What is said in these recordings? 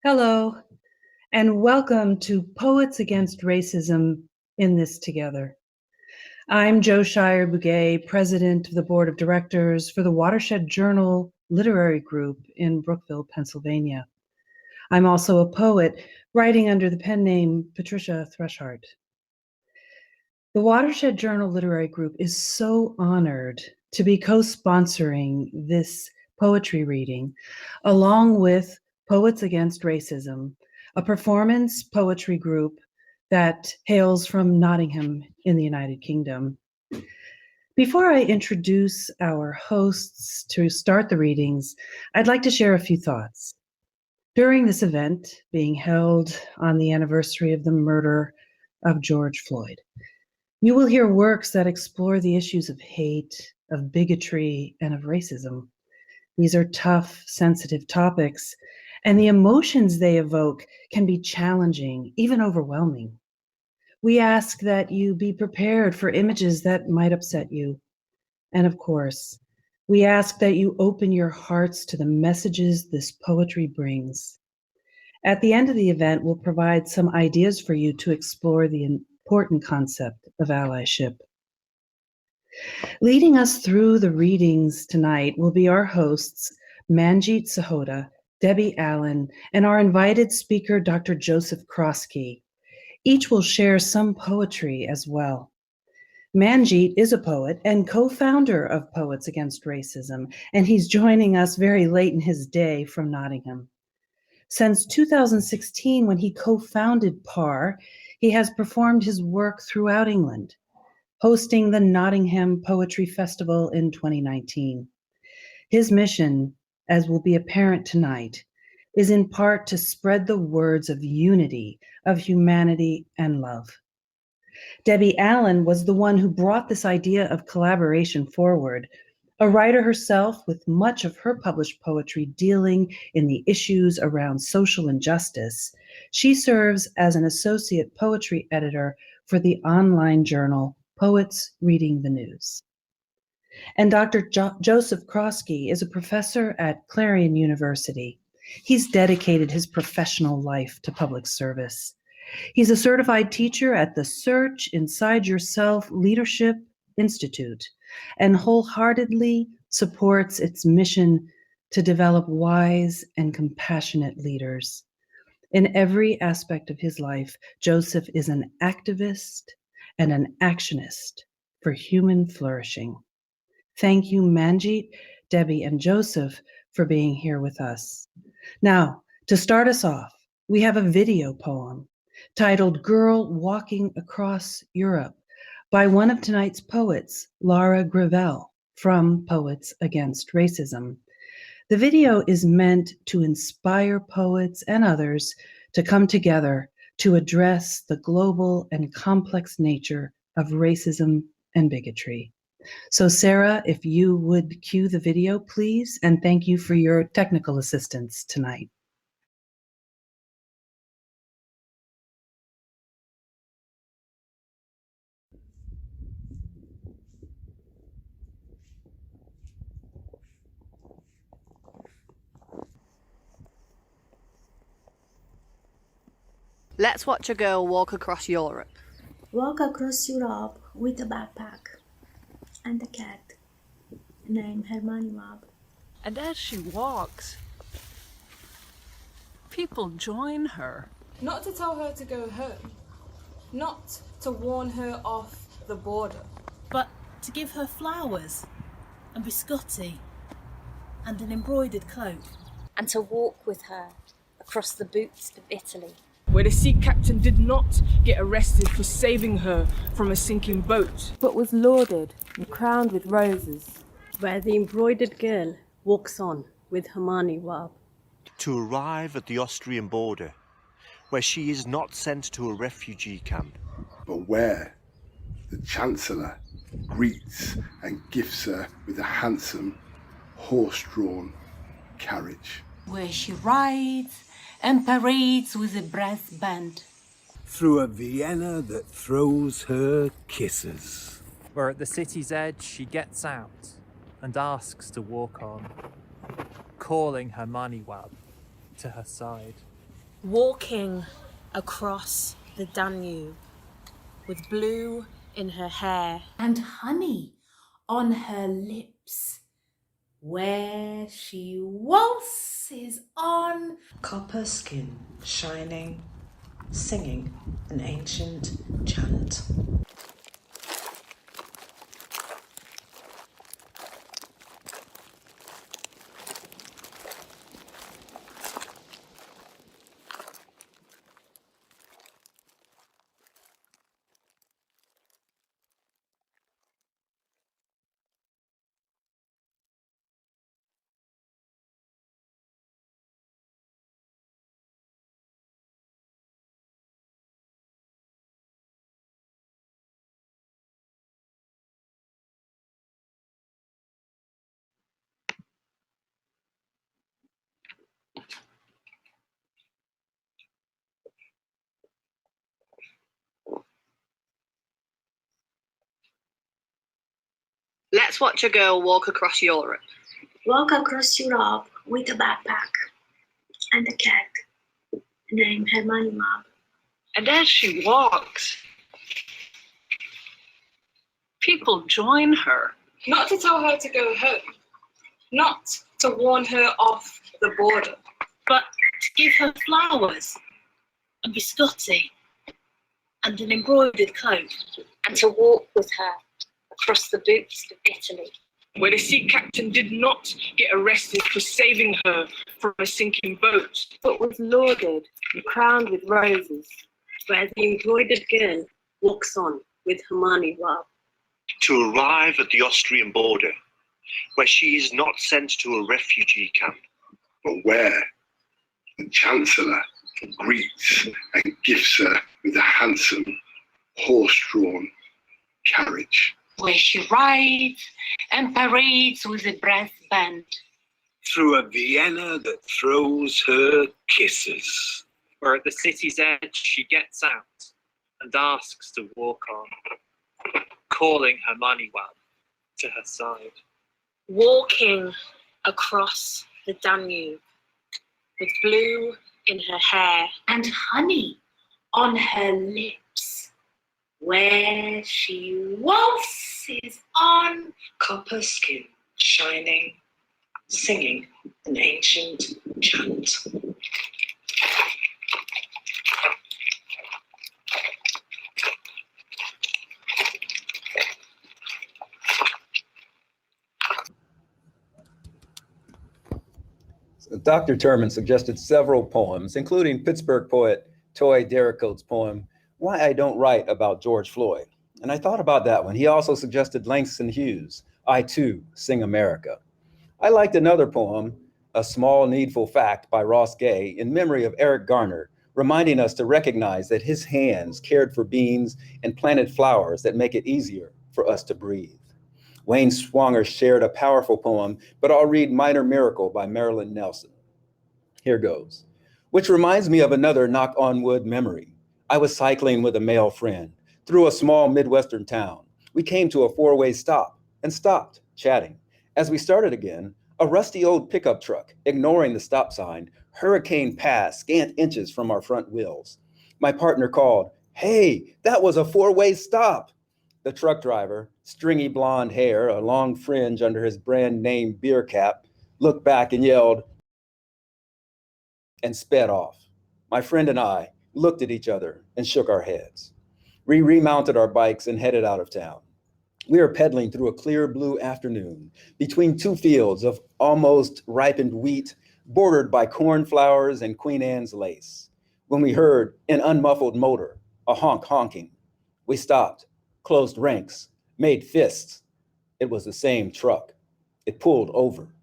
Hello, and welcome to Poets Against Racism in This Together. I'm Jo Shire Bugay, President of the Board of Directors for the Watershed Journal Literary Group in Brookville, Pennsylvania. I'm also a poet, writing under the pen name Patricia Threshardt. The Watershed Journal Literary Group is so honored to be co-sponsoring this poetry reading, along with Poets Against Racism, a performance poetry group that hails from Nottingham in the United Kingdom. Before I introduce our hosts to start the readings, I'd like to share a few thoughts. During this event, being held on the anniversary of the murder of George Floyd, you will hear works that explore the issues of hate, of bigotry, and of racism. These are tough, sensitive topics, and the emotions they evoke can be challenging, even overwhelming. We ask that you be prepared for images that might upset you. And of course, we ask that you open your hearts to the messages this poetry brings. At the end of the event, we'll provide some ideas for you to explore the important concept of allyship. Leading us through the readings tonight will be our hosts, Manjeet Sahota, Debbie Allen, and our invited speaker, Dr. Joseph Kroski. Each will share some poetry as well. Manjeet is a poet and co-founder of Poets Against Racism, and he's joining us very late in his day from Nottingham. Since 2016, when he co-founded PAR, he has performed his work throughout England, hosting the Nottingham Poetry Festival in 2019. His mission, as will be apparent tonight, is in part to spread the words of unity, of humanity, and love. Debbie Allen was the one who brought this idea of collaboration forward. A writer herself with much of her published poetry dealing in the issues around social injustice, she serves as an associate poetry editor for the online journal Poets Reading the News. And Dr. Joseph Kroski is a professor at Clarion University. He's dedicated his professional life to public service. He's a certified teacher at the Search Inside Yourself Leadership Institute and wholeheartedly supports its mission to develop wise and compassionate leaders. In every aspect of his life, Joseph is an activist and an actionist for human flourishing. Thank you, Manjeet, Debbie, and Joseph for being here with us. Now, to start us off, we have a video poem titled Girl Walking Across Europe by one of tonight's poets, Lara Gavel, from Poets Against Racism. The video is meant to inspire poets and others to come together to address the global and complex nature of racism and bigotry. So Sarah, if you would cue the video, please, and thank you for your technical assistance tonight. Let's watch a girl walk across Europe. Walk across Europe with a backpack and a cat named Hermione Wab. And as she walks, people join her. Not to tell her to go home, not to warn her off the border, but to give her flowers and biscotti and an embroidered cloak. And to walk with her across the boots of Italy, where the sea captain did not get arrested for saving her from a sinking boat, but was lauded and crowned with roses, where the embroidered girl walks on with Hermione Wab. To arrive at the Austrian border, where she is not sent to a refugee camp, but where the Chancellor greets and gifts her with a handsome horse-drawn carriage, where she rides and parades with a brass band, through a Vienna that throws her kisses, where at the city's edge she gets out and asks to walk on, calling Hermione Wab to her side. walking across the Danube with blue in her hair and honey on her lips, where she waltzes on copper skin shining, singing an ancient chant. Let's watch a girl walk across Europe. Walk across Europe with a backpack and a cat named Marilyn. And as she walks, people join her. Not to tell her to go home, not to warn her off the border, but to give her flowers and biscotti and an embroidered cloak, and to walk with her across the boots of Italy, where the sea captain did not get arrested for saving her from a sinking boat, but was lauded and crowned with roses, where the embroidered girl walks on with her money well, to arrive at the Austrian border, where she is not sent to a refugee camp, but where the Chancellor greets and gifts her with a handsome horse-drawn carriage, where she rides and parades with a brass band, through a Vienna that throws her kisses, where at the city's edge she gets out and asks to walk on, calling her money well to her side. walking across the Danube with blue in her hair and honey on her lips, where she waltzes on copper skin shining, singing an ancient chant. Dr. Turman suggested several poems, including Pittsburgh poet Toy Derricote's poem, Why I Don't Write About George Floyd. And I thought about that one. He also suggested Langston Hughes' I Too Sing America. I liked another poem, A Small Needful Fact by Ross Gay, in memory of Eric Garner, reminding us to recognize that his hands cared for beans and planted flowers that make it easier for us to breathe. Wayne Swanger shared a powerful poem, but I'll read Minor Miracle by Marilyn Nelson. Here goes. Which reminds me of another knock on wood memory. I was cycling with a male friend through a small Midwestern town. We came to a four-way stop and stopped, chatting. As we started again, a rusty old pickup truck, ignoring the stop sign, hurricaned past scant inches from our front wheels. My partner called, "Hey, that was a four-way stop." The truck driver, stringy blonde hair, a long fringe under his brand name beer cap, looked back and yelled and sped off. My friend and I looked at each other and shook our heads. We remounted our bikes and headed out of town. We were pedaling through a clear blue afternoon between two fields of almost ripened wheat bordered by cornflowers and Queen Anne's lace, when we heard an unmuffled motor, a honk honking. We stopped, closed ranks, made fists. It was the same truck. It pulled over.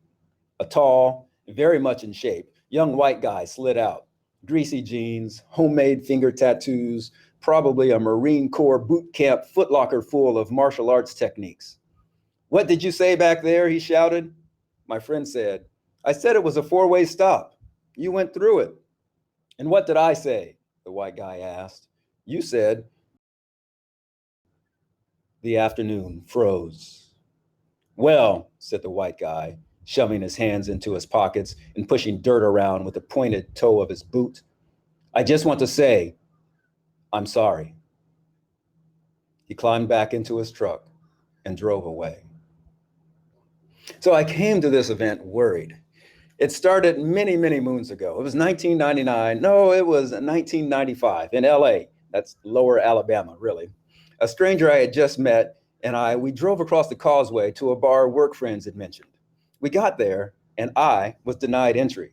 A tall, very much in shape, young white guy slid out. Greasy jeans, homemade finger tattoos, probably a Marine Corps boot camp footlocker full of martial arts techniques. "What did you say back there?" he shouted. My friend said, "I said it was a four-way stop. You went through it." "And what did I say?" the white guy asked. "You said..." The afternoon froze. "Well," said the white guy, shoving his hands into his pockets and pushing dirt around with the pointed toe of his boot, I just want to say, I'm sorry. He climbed back into his truck and drove away. So I came to this event worried. It started many, many moons ago. It was 1999. No, it was 1995 in LA. That's lower Alabama, really. A stranger I had just met and we drove across the causeway to a bar work friends had mentioned. We got there and I was denied entry.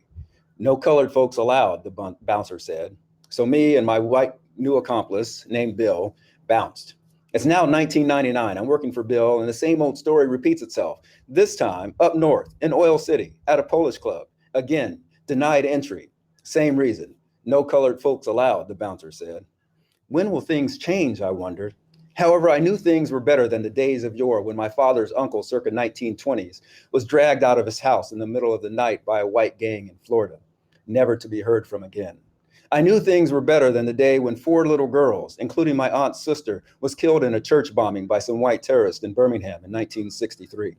No colored folks allowed, the bouncer said. So me and my white new accomplice named Bill bounced. It's now 1999. I'm working for Bill, and the same old story repeats itself. This time up north in Oil City at a Polish club. Again, denied entry. Same reason. No colored folks allowed, the bouncer said. When will things change, I wondered. However, I knew things were better than the days of yore when my father's uncle, circa 1920s, was dragged out of his house in the middle of the night by a white gang in Florida, never to be heard from again. I knew things were better than the day when 4 little girls, including my aunt's sister, was killed in a church bombing by some white terrorists in Birmingham in 1963.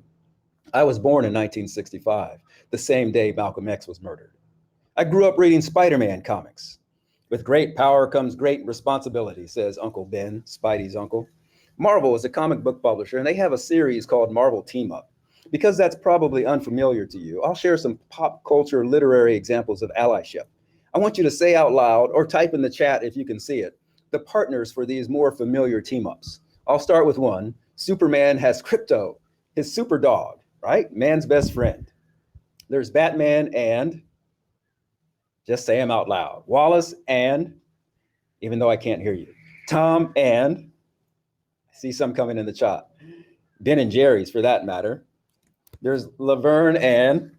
I was born in 1965, the same day Malcolm X was murdered. I grew up reading Spider-Man comics. With great power comes great responsibility, says Uncle Ben, Spidey's uncle. Marvel is a comic book publisher, and they have a series called Marvel Team Up. Because that's probably unfamiliar to you, I'll share some pop culture literary examples of allyship. I want you to say out loud or type in the chat if you can see it, the partners for these more familiar team-ups. I'll start with one. Superman has Crypto, his super dog, right? Man's best friend. There's Batman and, just say them out loud, Wallace and, even though I can't hear you, Tom and, I see some coming in the chat, Ben and Jerry's for that matter. There's Laverne and,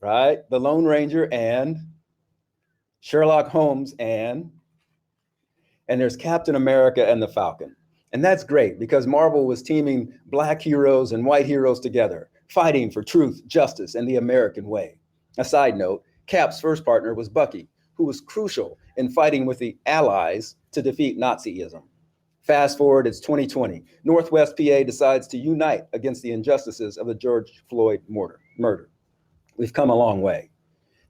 right? The Lone Ranger and, Sherlock Holmes and there's Captain America and the Falcon. And that's great because Marvel was teaming Black heroes and white heroes together, fighting for truth, justice, and the American way. A side note, Cap's first partner was Bucky, who was crucial in fighting with the Allies to defeat Nazism. Fast forward, it's 2020. Northwest PA decides to unite against the injustices of the George Floyd murder. We've come a long way.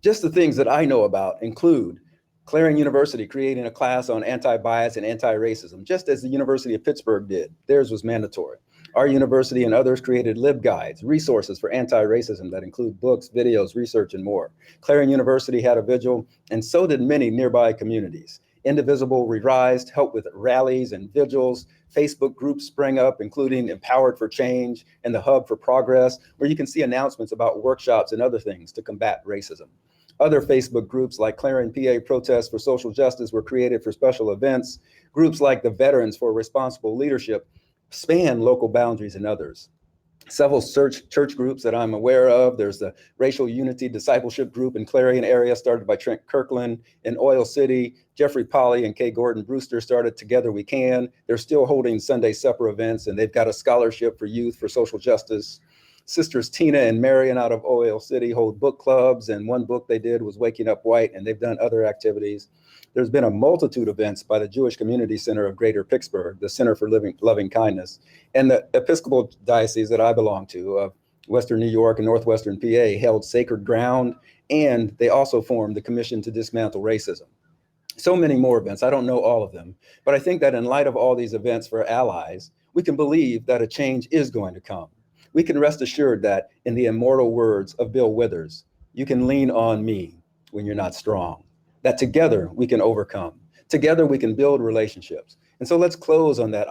Just the things that I know about include Clarion University creating a class on anti-bias and anti-racism, just as the University of Pittsburgh did. Theirs was mandatory. Our university and others created LibGuides, resources for anti-racism that include books, videos, research, and more. Clarion University had a vigil, and so did many nearby communities. Indivisible Revised helped with rallies and vigils. Facebook groups sprang up, including Empowered for Change and the Hub for Progress, where you can see announcements about workshops and other things to combat racism. Other Facebook groups like Clarion PA Protests for Social Justice were created for special events. Groups like the Veterans for Responsible Leadership span local boundaries and others. Several church groups that I'm aware of. There's the Racial Unity Discipleship Group in Clarion area started by Trent Kirkland. In Oil City, Jeffrey Polly and Kay Gordon Brewster started Together We Can. They're still holding Sunday supper events, and they've got a scholarship for youth for social justice. Sisters Tina and Marion out of Oil City hold book clubs, and one book they did was Waking Up White, and they've done other activities. There's been a multitude of events by the Jewish Community Center of Greater Pittsburgh, the Center for Loving Kindness, and the Episcopal Diocese that I belong to, of Western New York and Northwestern PA, held Sacred Ground, and they also formed the Commission to Dismantle Racism. So many more events. I don't know all of them, but I think that in light of all these events for allies, we can believe that a change is going to come. We can rest assured that, in the immortal words of Bill Withers, you can lean on me when you're not strong, that together we can overcome. Together we can build relationships. And so let's close on that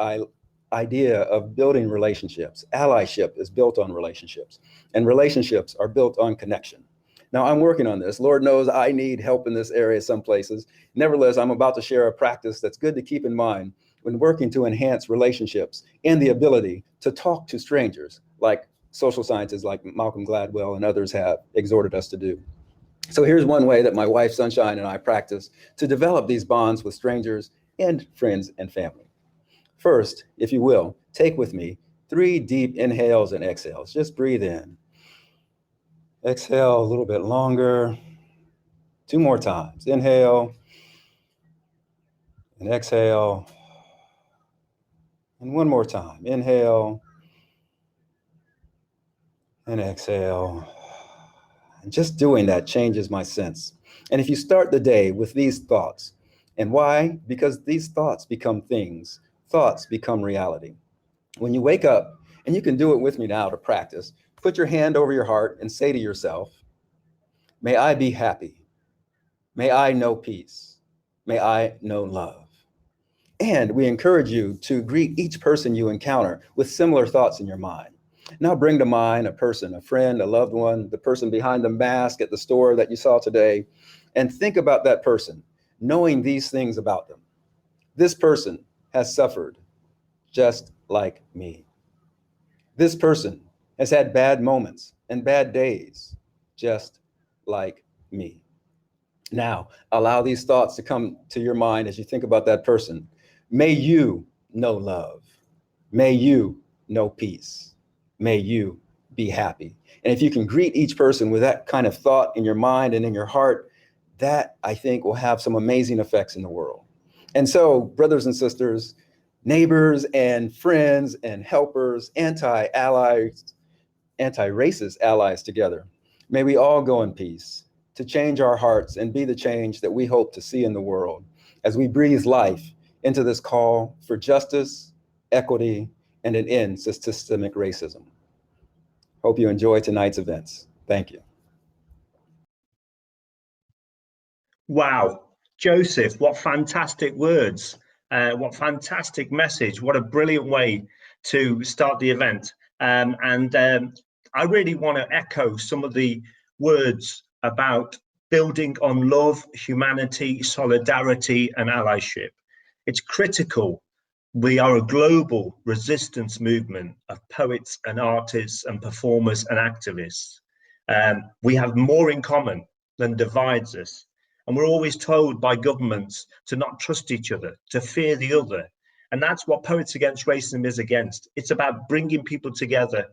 idea of building relationships. Allyship is built on relationships, and relationships are built on connection. Now, I'm working on this. Lord knows I need help in this area some places. Nevertheless, I'm about to share a practice that's good to keep in mind when working to enhance relationships and the ability to talk to strangers, like social scientists like Malcolm Gladwell and others have exhorted us to do. So here's one way that my wife, Sunshine, and I practice to develop these bonds with strangers and friends and family. First, if you will, take with me 3 deep inhales and exhales. Just breathe in. Exhale a little bit longer. 2 more times. Inhale and exhale. And 1 more time. Inhale and exhale. And just doing that changes my sense. And if you start the day with these thoughts, and why? Because these thoughts become things. Thoughts become reality. When you wake up, and you can do it with me now to practice, put your hand over your heart and say to yourself, may I be happy. May I know peace. May I know love. And we encourage you to greet each person you encounter with similar thoughts in your mind. Now bring to mind a person, a friend, a loved one, the person behind the mask at the store that you saw today, and think about that person, knowing these things about them. This person has suffered just like me. This person has had bad moments and bad days just like me. Now, allow these thoughts to come to your mind as you think about that person. May you know love. May you know peace. May you be happy. And if you can greet each person with that kind of thought in your mind and in your heart, that I think will have some amazing effects in the world. And so, brothers and sisters, neighbors and friends and helpers, anti-allies, anti-racist allies together, may we all go in peace to change our hearts and be the change that we hope to see in the world as we breathe life into this call for justice, equity, and an end to systemic racism. Hope you enjoy tonight's events. Thank you. Wow, Joseph, what fantastic words. What fantastic message. What a brilliant way to start the event. I really want to echo some of the words about building on love, humanity, solidarity, and allyship. It's critical. We are a global resistance movement of poets and artists and performers and activists. We have more in common than divides us. And we're always told by governments to not trust each other, to fear the other. And that's what Poets Against Racism is against. It's about bringing people together,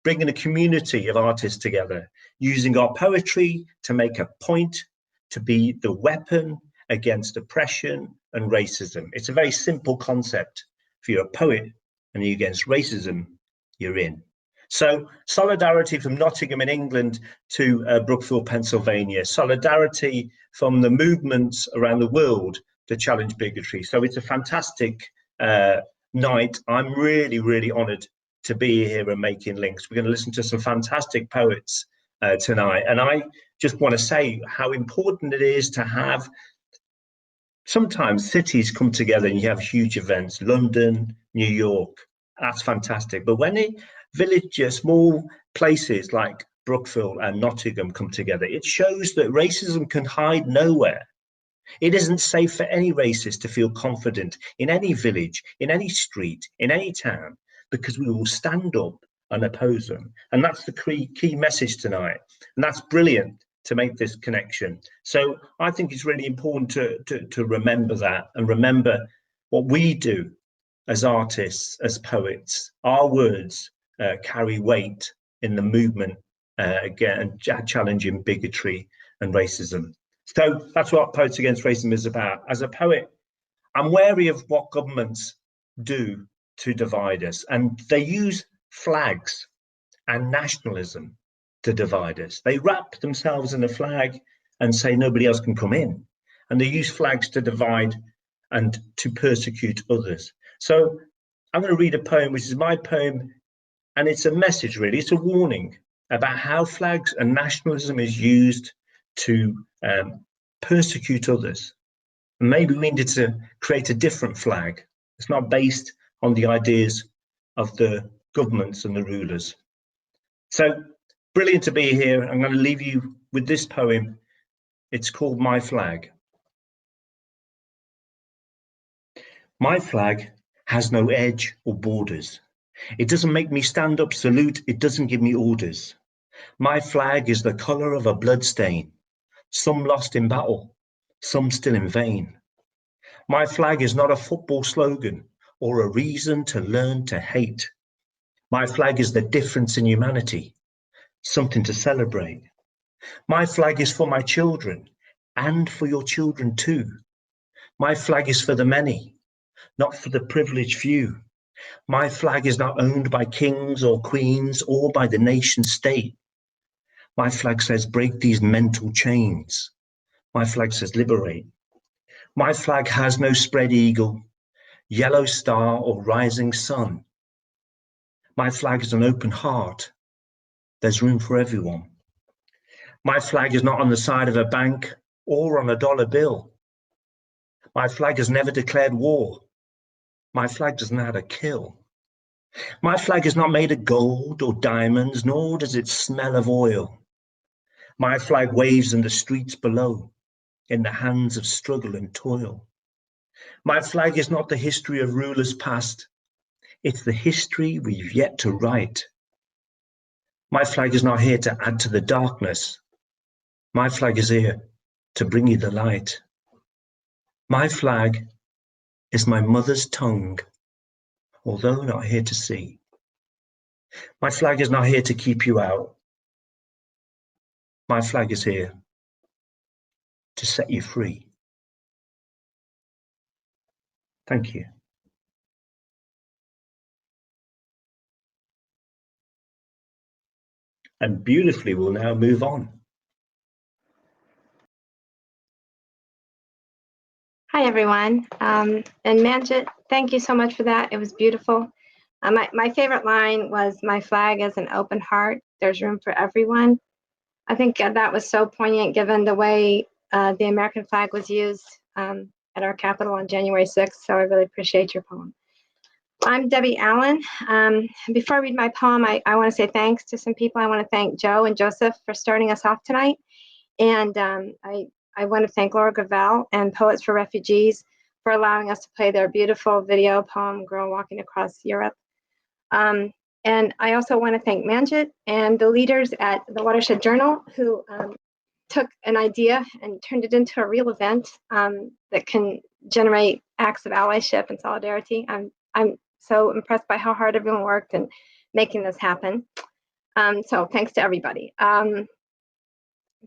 bringing a community of artists together, using our poetry to make a point, to be the weapon against oppression and racism. It's a very simple concept. If you're a poet and you're against racism, you're in. So solidarity from Nottingham in England to Brookville, Pennsylvania, solidarity from the movements around the world to challenge bigotry. So it's a fantastic night. I'm really, really honored to be here and making links. We're going to listen to some fantastic poets tonight. And I just want to say how important it is to have, sometimes cities come together and you have huge events, London, New York, that's fantastic. But when small places like Brookville and Nottingham come together, it shows that racism can hide nowhere. It isn't safe for any racist to feel confident in any village, in any street, in any town, because we will stand up and oppose them. And that's the key message tonight. And that's brilliant to make this connection. So I think it's really important to remember that and remember what we do as artists, as poets. Our words carry weight in the movement again, challenging bigotry and racism. So that's what Poets Against Racism is about. As a poet, I'm wary of what governments do to divide us, and they use flags and nationalism to divide us. They wrap themselves in a flag and say nobody else can come in, and they use flags to divide and to persecute others. So I'm going to read a poem, which is my poem, and it's a message, really. It's a warning about how flags and nationalism is used to persecute others. And maybe we need to create a different flag. It's not based on the ideas of the governments and the rulers. So brilliant to be here. I'm going to leave you with this poem. It's called My Flag. My flag has no edge or borders. It doesn't make me stand up, salute. It doesn't give me orders. My flag is the colour of a blood stain, some lost in battle, some still in vain. My flag is not a football slogan or a reason to learn to hate. My flag is the difference in humanity, something to celebrate. My flag is for my children and for your children too. My flag is for the many, not for the privileged few. My flag is not owned by kings or queens or by the nation state. My flag says break these mental chains. My flag says liberate. My flag has no spread eagle, yellow star or rising sun. My flag is an open heart. There's room for everyone. My flag is not on the side of a bank or on a dollar bill. My flag has never declared war. My flag doesn't know how to kill. My flag is not made of gold or diamonds, nor does it smell of oil. My flag waves in the streets below, in the hands of struggle and toil. My flag is not the history of rulers past. It's the history we've yet to write. My flag is not here to add to the darkness. My flag is here to bring you the light. My flag is my mother's tongue, although not here to see. My flag is not here to keep you out. My flag is here to set you free. Thank you. And beautifully, we'll now move on. Hi, everyone. And Manjit, thank you so much for that. It was beautiful. My favorite line was, my flag is an open heart. There's room for everyone. I think that was so poignant given the way the American flag was used at our Capitol on January 6th. So I really appreciate your poem. I'm Debbie Allen. Before I read my poem, I want to say thanks to some people. I want to thank Joe and Joseph for starting us off tonight. And I want to thank Laura Gavel and Poets for Refugees for allowing us to play their beautiful video poem, Girl Walking Across Europe. And I also want to thank Manjit and the leaders at the Watershed Journal who took an idea and turned it into a real event that can generate acts of allyship and solidarity. I'm so impressed by how hard everyone worked in making this happen. So thanks to everybody.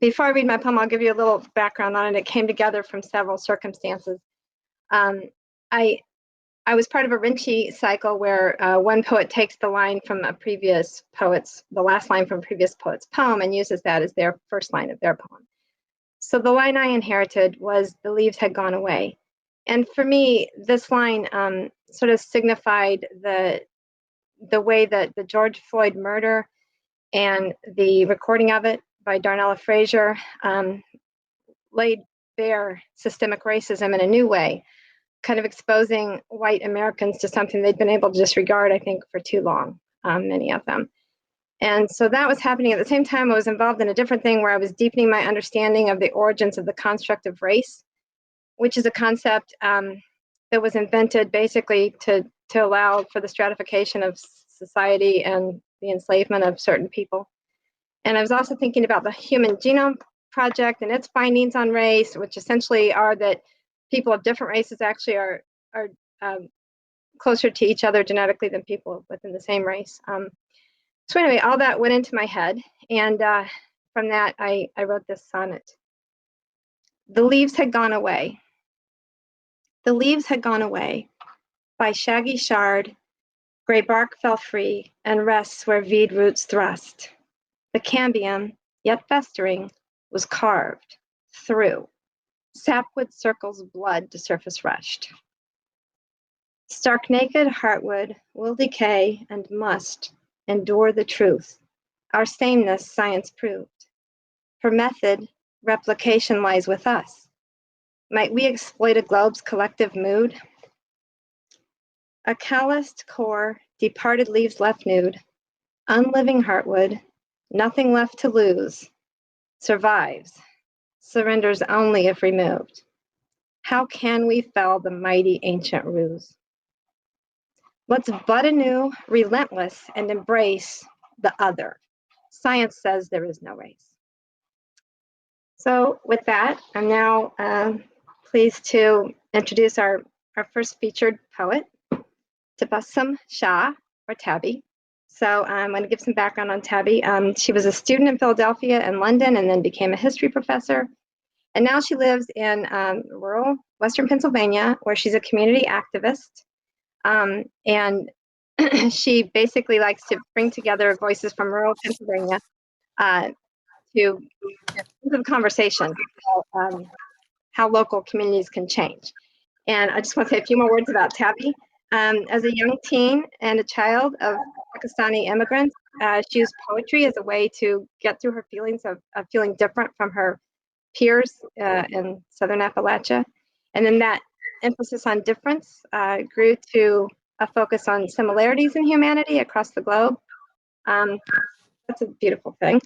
Before I read my poem, I'll give you a little background on it. It came together from several circumstances. I was part of a Rinchi cycle where one poet takes the line from a previous poet's, the last line from a previous poet's poem, and uses that as their first line of their poem. So the line I inherited was, the leaves had gone away. And for me, this line sort of signified the way that the George Floyd murder and the recording of it by Darnella Frazier laid bare systemic racism in a new way, kind of exposing white Americans to something they'd been able to disregard, I think, for too long, many of them. And so that was happening. At the same time, I was involved in a different thing where I was deepening my understanding of the origins of the construct of race, which is a concept that was invented basically to allow for the stratification of society and the enslavement of certain people. And I was also thinking about the Human Genome Project and its findings on race, which essentially are that people of different races actually are closer to each other genetically than people within the same race. So anyway, all that went into my head. And from that, I wrote this sonnet. The leaves had gone away. The leaves had gone away. By shaggy shard, gray bark fell free and rests where veed roots thrust. The cambium, yet festering, was carved through. Sapwood circles blood to surface rushed. Stark naked heartwood will decay and must endure the truth. Our sameness science proved. For method, replication lies with us. Might we exploit a globe's collective mood? A calloused core, departed leaves left nude, unliving heartwood, nothing left to lose, survives, surrenders only if removed. How can we fell the mighty ancient ruse? Let's bud anew, relentless, and embrace the other. Science says there is no race. So with that, I'm now pleased to introduce our first featured poet, Tabassum Shah, or Tabby. So I'm going to give some background on Tabby. She was a student in Philadelphia and London and then became a history professor. And now she lives in rural Western Pennsylvania, where she's a community activist. And she basically likes to bring together voices from rural Pennsylvania to the conversation about how local communities can change. And I just want to say a few more words about Tabby. As a young teen and a child of Pakistani immigrants, she used poetry as a way to get through her feelings of feeling different from her peers in Southern Appalachia. And then that emphasis on difference grew to a focus on similarities in humanity across the globe. That's a beautiful thing.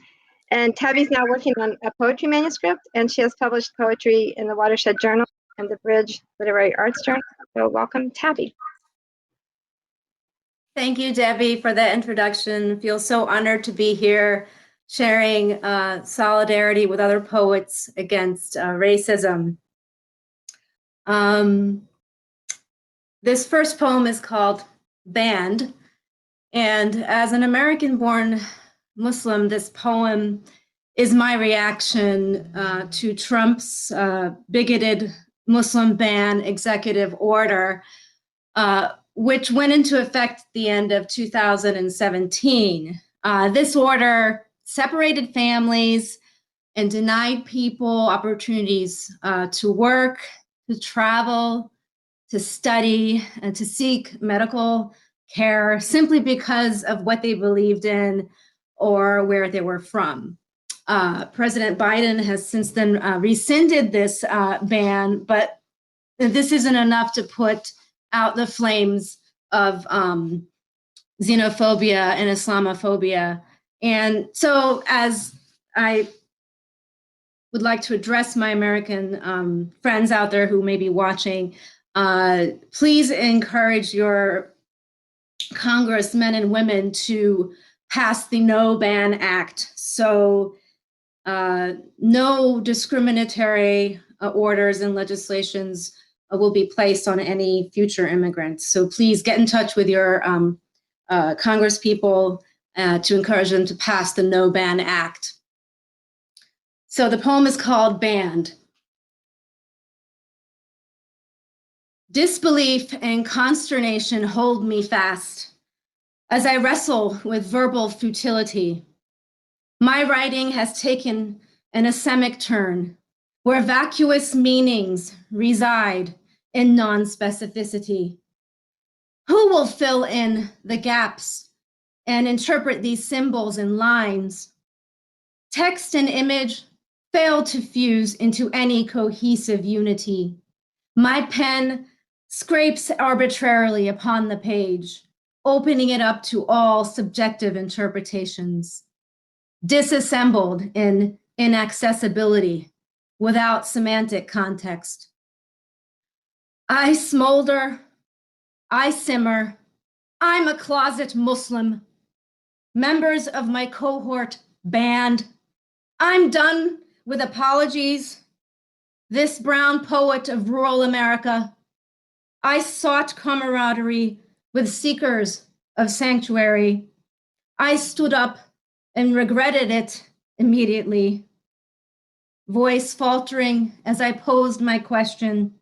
And Tabby's now working on a poetry manuscript, and she has published poetry in the Watershed Journal and the Bridge Literary Arts Journal. So welcome, Tabby. Thank you, Debbie, for that introduction. I feel so honored to be here sharing solidarity with other poets against racism. This first poem is called Banned, and as an American-born Muslim, this poem is my reaction to Trump's bigoted Muslim ban executive order, which went into effect at the end of 2017. This order separated families and denied people opportunities to work, to travel, to study, and to seek medical care simply because of what they believed in or where they were from. President Biden has since then rescinded this ban, but this isn't enough to put out the flames of xenophobia and Islamophobia. And so as I would like to address my American friends out there who may be watching, please encourage your congressmen and women to pass the No Ban Act. So no discriminatory orders and legislations will be placed on any future immigrants. So please get in touch with your Congress people to encourage them to pass the No Ban Act. So the poem is called Banned. Disbelief and consternation hold me fast as I wrestle with verbal futility. My writing has taken an asemic turn where vacuous meanings reside in non-specificity. Who will fill in the gaps and interpret these symbols and lines? Text and image fail to fuse into any cohesive unity. My pen scrapes arbitrarily upon the page, opening it up to all subjective interpretations. Disassembled in inaccessibility without semantic context. I smolder, I simmer, I'm a closet Muslim. Members of my cohort banned. I'm done with apologies. This brown poet of rural America, I sought camaraderie with seekers of sanctuary. I stood up and regretted it immediately, voice faltering as I posed my question.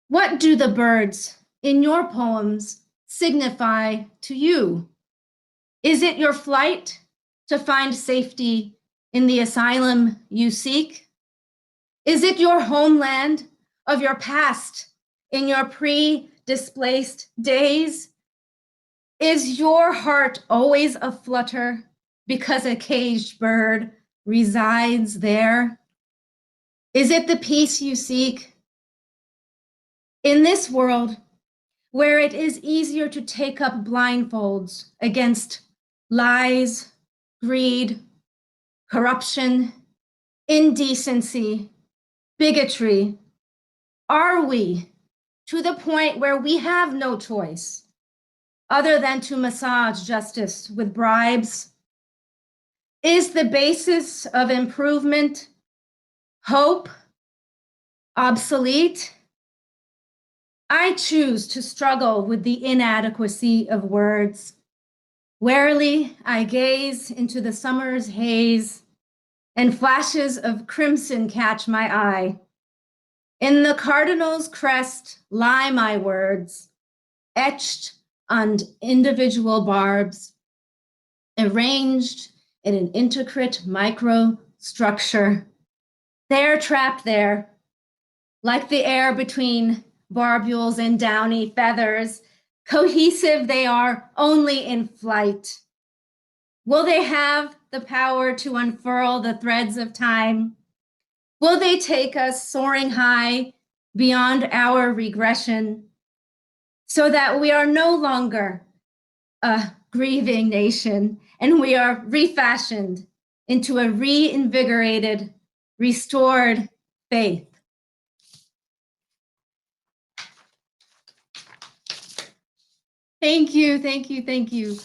What do the birds in your poems signify to you? Is it your flight to find safety in the asylum you seek? Is it your homeland of your past in your pre-displaced days? Is your heart always aflutter because a caged bird resides there? Is it the peace you seek? In this world, where it is easier to take up blindfolds against lies, greed, corruption, indecency, bigotry, are we to the point where we have no choice other than to massage justice with bribes? Is the basis of improvement hope obsolete? I choose to struggle with the inadequacy of words. Warily, I gaze into the summer's haze, and flashes of crimson catch my eye. In the cardinal's crest lie my words, etched on individual barbs, arranged in an intricate microstructure. They're trapped there, like the air between barbules and downy feathers. Cohesive they are only in flight. Will they have the power to unfurl the threads of time? Will they take us soaring high beyond our regression so that we are no longer a grieving nation and we are refashioned into a reinvigorated, restored faith? Thank you, thank you, thank you.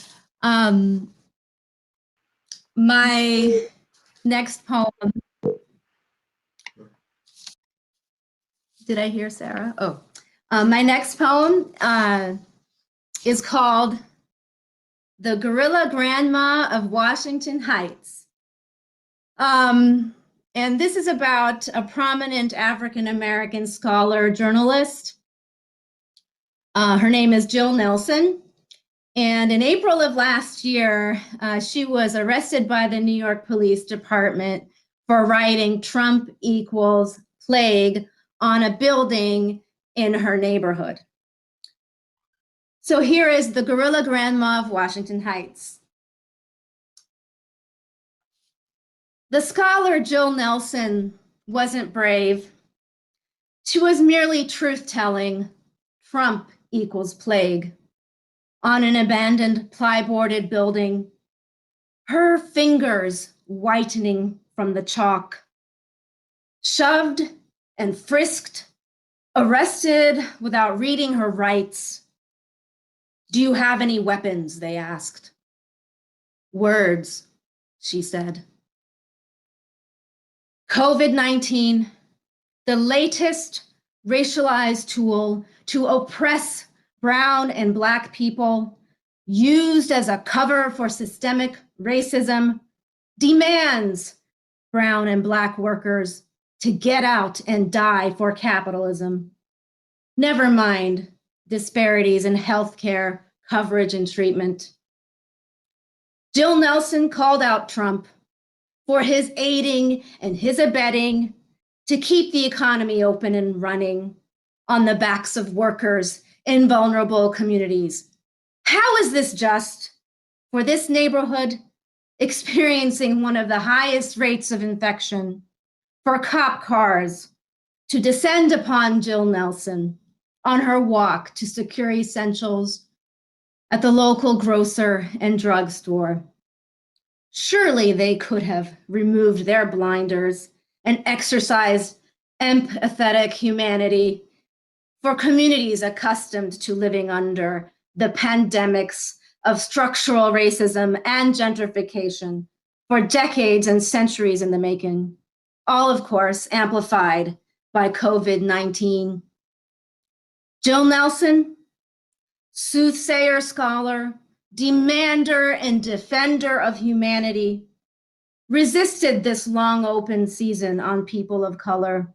My next poem. Did I hear Sarah? Oh, my next poem is called The Guerrilla Grandma of Washington Heights. And this is about a prominent African-American scholar, journalist. Her name is Jill Nelson. And in April of last year, she was arrested by the New York Police Department for writing "Trump equals plague" on a building in her neighborhood. So here is the Guerrilla Grandma of Washington Heights. The scholar Jill Nelson wasn't brave. She was merely truth-telling. Trump equals plague on an abandoned plyboarded building, her fingers whitening from the chalk. Shoved and frisked, arrested without reading her rights. "Do you have any weapons?" they asked. "Words," she said. COVID-19, the latest racialized tool to oppress brown and Black people, used as a cover for systemic racism, demands brown and Black workers to get out and die for capitalism. Never mind disparities in healthcare coverage and treatment. Jill Nelson called out Trump for his aiding and his abetting to keep the economy open and running on the backs of workers in vulnerable communities. How is this just for this neighborhood experiencing one of the highest rates of infection, for cop cars to descend upon Jill Nelson on her walk to secure essentials at the local grocer and drugstore? Surely they could have removed their blinders and exercised empathetic humanity for communities accustomed to living under the pandemics of structural racism and gentrification for decades and centuries in the making, all of course amplified by COVID-19. Jill Nelson, soothsayer, scholar, demander and defender of humanity, resisted this long open season on people of color.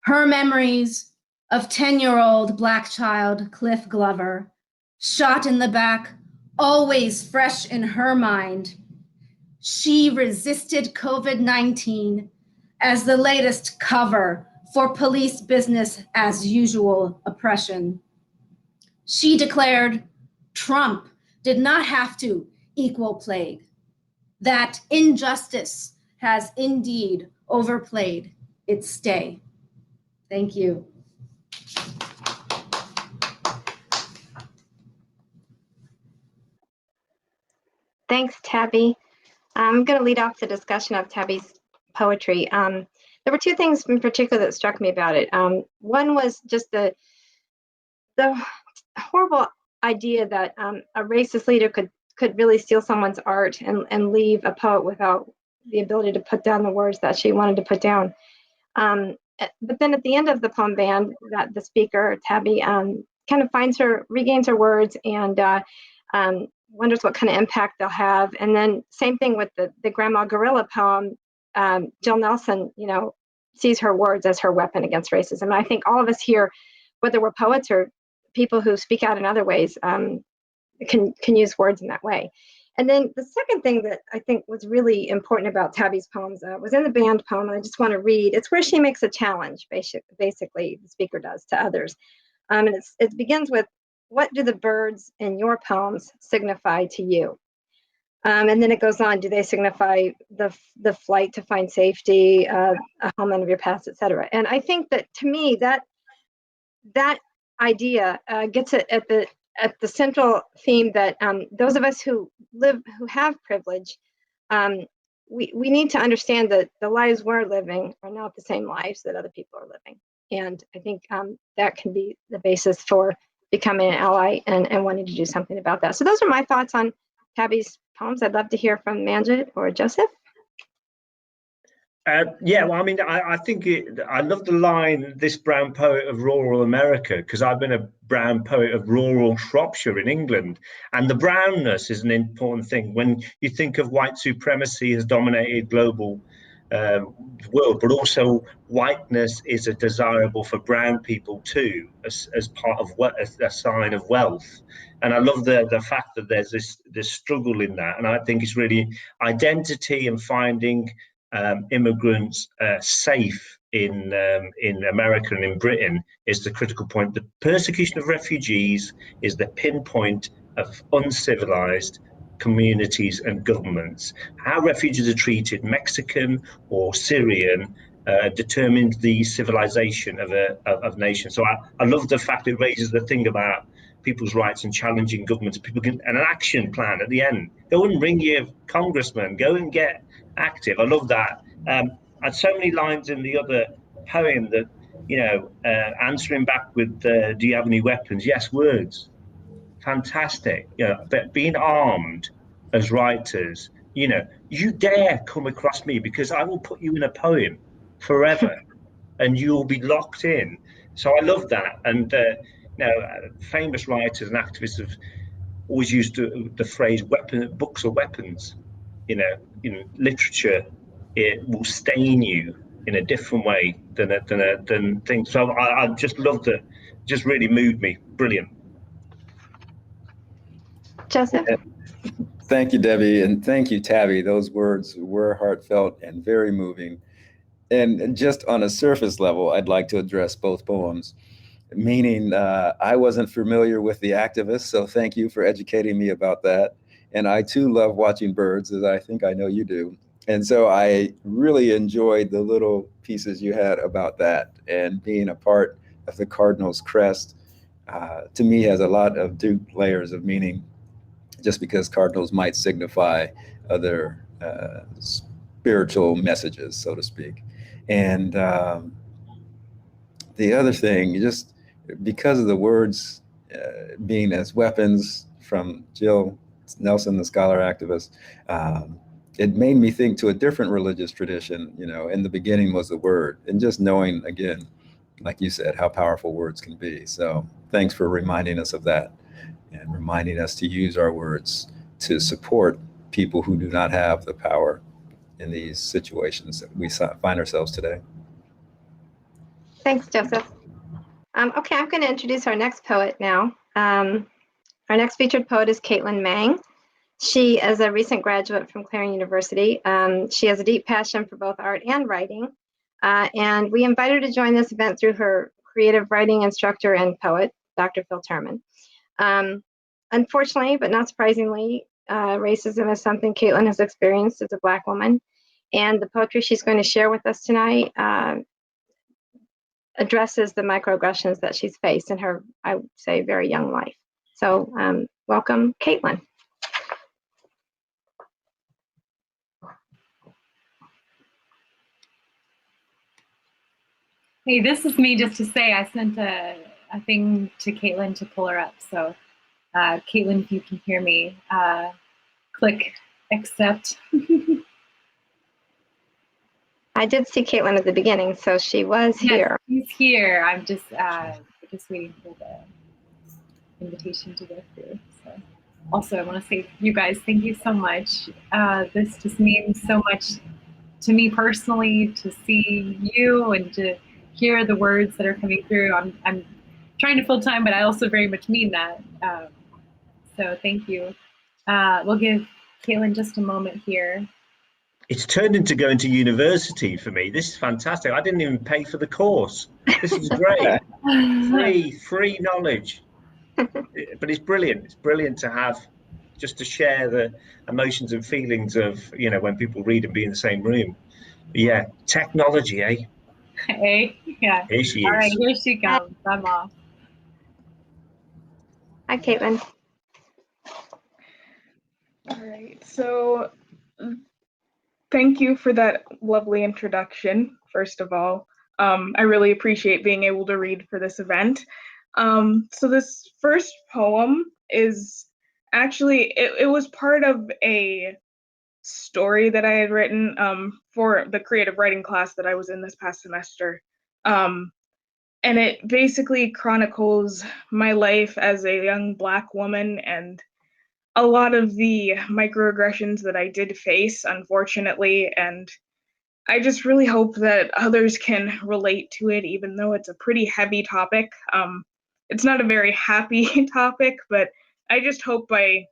Her memories of 10-year-old Black child Cliff Glover, shot in the back, always fresh in her mind. She resisted COVID-19 as the latest cover for police business as usual oppression. She declared Trump did not have to equal plague, that injustice has indeed overplayed its stay. Thank you. Thanks, Tabby. I'm going to lead off the discussion of Tabby's poetry. There were two things in particular that struck me about it. One was just the horrible idea that a racist leader could really steal someone's art and leave a poet without the ability to put down the words that she wanted to put down. But then at the end of the poem band, that the speaker, Tabby, kind of regains her words and wonders what kind of impact they'll have. And then same thing with the Grandma Gorilla poem. Jill Nelson, sees her words as her weapon against racism. And I think all of us here, whether we're poets or people who speak out in other ways, can use words in that way. And then the second thing that I think was really important about Tabby's poems was in the band poem, and I just want to read. It's where she makes a challenge, basically, the speaker does, to others. And it begins with, what do the birds in your poems signify to you? And then it goes on, do they signify the flight to find safety, a home end of your past, etc.? And I think that, to me, that idea gets at the central theme that those of us who have privilege, we need to understand that the lives we're living are not the same lives that other people are living. And I think that can be the basis for becoming an ally and wanting to do something about that. So those are my thoughts on Tabby's poems. I'd love to hear from Manjit or Joseph. Yeah, well, I mean, I think I love the line, this brown poet of rural America, because I've been a brown poet of rural Shropshire in England. And the brownness is an important thing. When you think of white supremacy has dominated global world, but also whiteness is a desirable for brown people too, as part of a sign of wealth. And I love the fact that there's this struggle in that. And I think it's really identity and finding immigrants safe in America and in Britain is the critical point. The persecution of refugees is the pinpoint of uncivilized communities and governments. How refugees are treated, Mexican or Syrian, determines the civilization of nations. So I love the fact it raises the thing about people's rights and challenging governments. People can, and an action plan at the end. Go and ring your congressman. Go and get active. I love that. And so many lines in the other poem that, answering back with, do you have any weapons? Yes, words. Fantastic. But being armed as writers, you dare come across me because I will put you in a poem forever and you'll be locked in. So I love that. And, famous writers and activists have always used the phrase books are weapons. Literature, it will stain you in a different way than things. So I just loved it. Just really moved me. Brilliant. Joseph? Thank you, Debbie, and thank you, Tabby. Those words were heartfelt and very moving. And just on a surface level, I'd like to address both poems, meaning I wasn't familiar with the activists, so thank you for educating me about that. And I too love watching birds, as I think I know you do. And so I really enjoyed the little pieces you had about that, and being a part of the Cardinals crest, to me, has a lot of deep layers of meaning, just because Cardinals might signify other spiritual messages, so to speak. And the other thing, just because of the words being as weapons from Jill Nelson, the scholar activist, it made me think to a different religious tradition. In the beginning was the word, and just knowing, again, like you said, how powerful words can be. So thanks for reminding us of that, and reminding us to use our words to support people who do not have the power in these situations that we find ourselves today. Thanks, Joseph. Okay, I'm going to introduce our next poet now. Our next featured poet is Caitlyn Mang. She is a recent graduate from Clarion University. She has a deep passion for both art and writing. And we invited her to join this event through her creative writing instructor and poet, Dr. Phil Terman. Unfortunately, but not surprisingly, racism is something Caitlyn has experienced as a Black woman. And the poetry she's going to share with us tonight addresses the microaggressions that she's faced in her, I would say, very young life. So welcome, Caitlyn. Hey, this is me just to say I sent a thing to Caitlyn to pull her up. So Caitlyn, if you can hear me, click accept. I did see Caitlyn at the beginning, so she was here. She's here. I'm just waiting for the invitation to go through. So also, I want to say, you guys, thank you so much. This just means so much to me personally, to see you and to hear the words that are coming through. I'm trying to fill time, but I also very much mean that. So thank you. We'll give Caitlyn, just a moment here. It's turned into going to university for me. This is fantastic. I didn't even pay for the course. This is great. free knowledge. But it's brilliant. It's brilliant to have, just to share the emotions and feelings of, when people read and be in the same room. But yeah, technology, eh? Hey, yeah. Here she All is. right, here she comes. I'm off. Hi, Caitlin. All right, so thank you for that lovely introduction, first of all. I really appreciate being able to read for this event. So this first poem is actually, it was part of a story that I had written for the creative writing class that I was in this past semester. And it basically chronicles my life as a young Black woman and a lot of the microaggressions that I did face, unfortunately, and I just really hope that others can relate to it, even though it's a pretty heavy topic. It's not a very happy topic, but I just hope by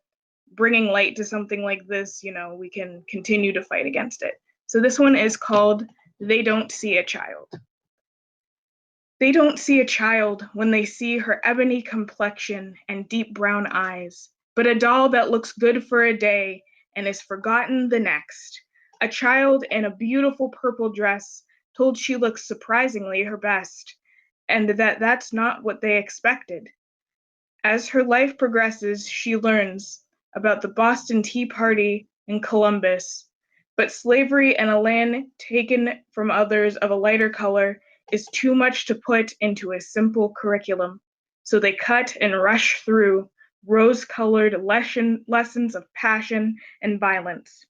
bringing light to something like this, we can continue to fight against it. So this one is called They Don't See a Child. They don't see a child when they see her ebony complexion and deep brown eyes, but a doll that looks good for a day and is forgotten the next. A child in a beautiful purple dress told she looks surprisingly her best, and that's not what they expected. As her life progresses, she learns about the Boston Tea Party and Columbus, but slavery in a land taken from others of a lighter color is too much to put into a simple curriculum. So they cut and rush through rose-colored lessons of passion and violence.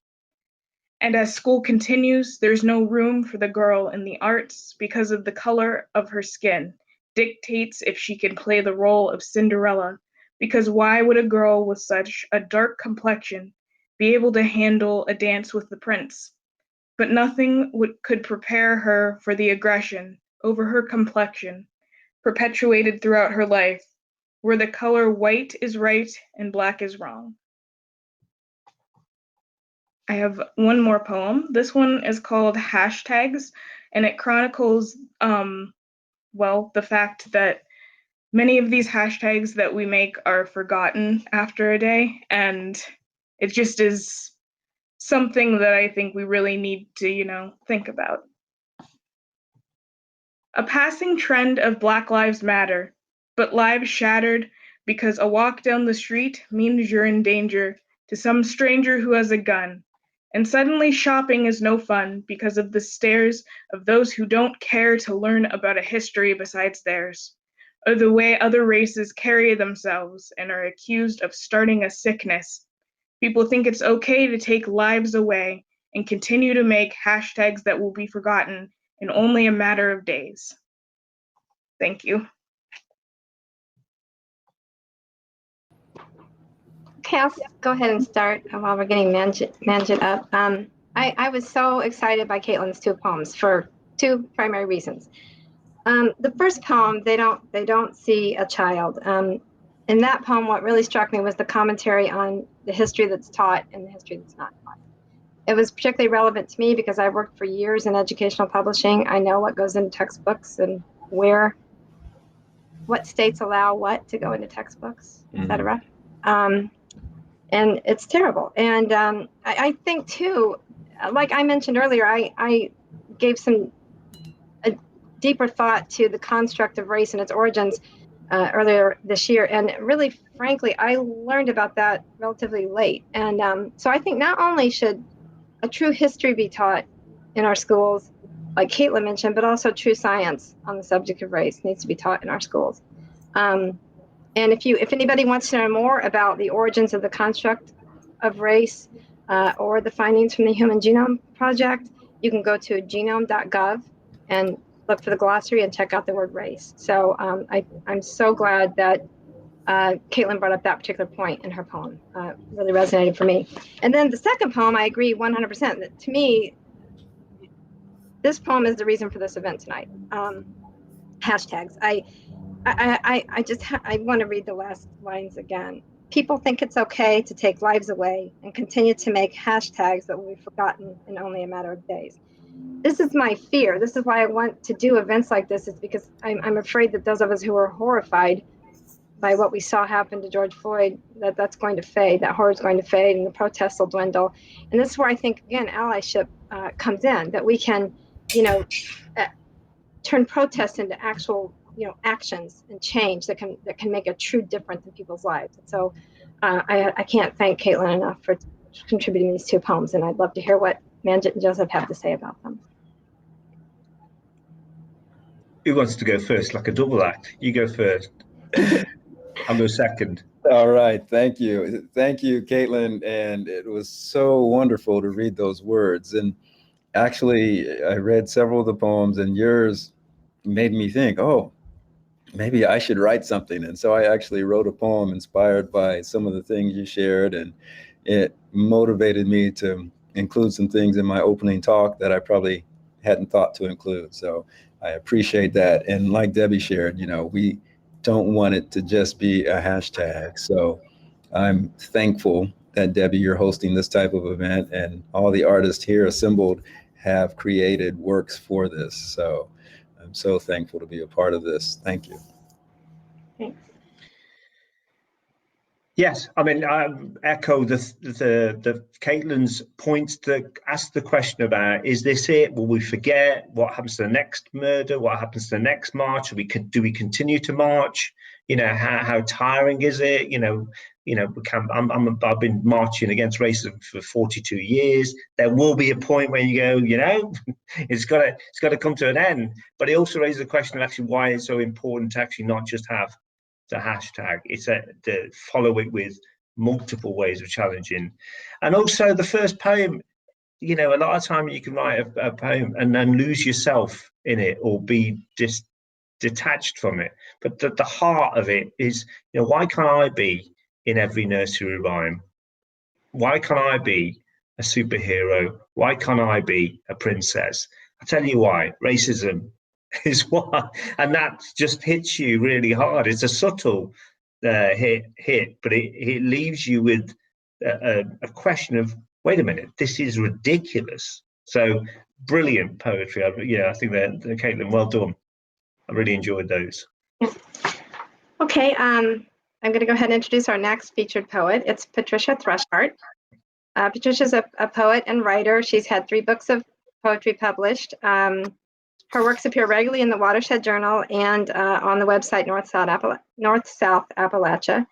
And as school continues, there's no room for the girl in the arts because of the color of her skin dictates if she can play the role of Cinderella, because why would a girl with such a dark complexion be able to handle a dance with the prince? But nothing could prepare her for the aggression over her complexion, perpetuated throughout her life, where the color white is right and black is wrong. I have one more poem. This one is called Hashtags, and it chronicles, the fact that many of these hashtags that we make are forgotten after a day, and it just is something that I think we really need to, think about. A passing trend of Black Lives Matter, but lives shattered because a walk down the street means you're in danger to some stranger who has a gun. And suddenly shopping is no fun because of the stares of those who don't care to learn about a history besides theirs, or the way other races carry themselves and are accused of starting a sickness. People think it's okay to take lives away and continue to make hashtags that will be forgotten in only a matter of days. Thank you. Okay, I'll go ahead and start while we're getting Manjit up. I was so excited by Caitlyn's two poems for two primary reasons. The first poem, they don't see a child. In that poem, what really struck me was the commentary on the history that's taught and the history that's not taught. It was particularly relevant to me because I worked for years in educational publishing. I know what goes into textbooks and what states allow what to go into textbooks, et cetera. And it's terrible. And I think too, like I mentioned earlier, I gave a deeper thought to the construct of race and its origins earlier this year. And really, frankly, I learned about that relatively late. And so I think not only should a true history be taught in our schools, like Caitlyn mentioned, but also true science on the subject of race needs to be taught in our schools. And if anybody wants to know more about the origins of the construct of race or the findings from the Human Genome Project, you can go to genome.gov and look for the glossary and check out the word race. So I'm so glad that Caitlyn brought up that particular point in her poem. Really resonated for me. And then the second poem, I agree 100%. That to me, this poem is the reason for this event tonight. Hashtags. I want to read the last lines again. people think it's okay to take lives away and continue to make hashtags that will be forgotten in only a matter of days. This is my fear. This is why I want to do events like this, is because I'm afraid that those of us who are horrified by what we saw happen to George Floyd, that's going to fade, that horror is going to fade, and the protests will dwindle. And this is where I think, again, allyship comes in, that we can, turn protests into actual, actions and change that can make a true difference in people's lives. And so I can't thank Caitlyn enough for contributing these 2 poems, and I'd love to hear what Manjit and Joseph have to say about them. Who wants to go first? Like a double act. You go first. I'll go second. All right. Thank you. Thank you, Caitlyn. And it was so wonderful to read those words. And actually, I read several of the poems, and yours made me think, oh, maybe I should write something. And so I actually wrote a poem inspired by some of the things you shared. And it motivated me to include some things in my opening talk that I probably hadn't thought to include. So I appreciate that. And like Debbie shared, we don't want it to just be a hashtag. So I'm thankful that, Debbie, you're hosting this type of event, and all the artists here assembled have created works for this. So I'm so thankful to be a part of this. Thank you. Thanks. Yes, I mean, I echo the Caitlyn's points to ask the question about, is this it? Will we forget? What happens to the next murder? What happens to the next march? Do we continue to march? How tiring is it? I've been marching against racism for 42 years. There will be a point where you go, it's got to come to an end. But it also raises the question of actually why it's so important to actually not just have the hashtag. It's to follow it with multiple ways of challenging. And also the first poem, a lot of time you can write a poem and then lose yourself in it or be just detached from it. But the heart of it is, why can't I be in every nursery rhyme? Why can't I be a superhero? Why can't I be a princess? I tell you why, racism is why, and that just hits you really hard. It's a subtle hit, but it leaves you with a question of, wait a minute, this is ridiculous. So brilliant poetry. I think that Caitlyn, well done. I really enjoyed those. Okay, I'm going to go ahead and introduce our next featured poet. It's Patricia Thrushart. Patricia's a poet and writer. She's had 3 books of poetry published. Her works appear regularly in the Watershed Journal and on the website North South Appalachia.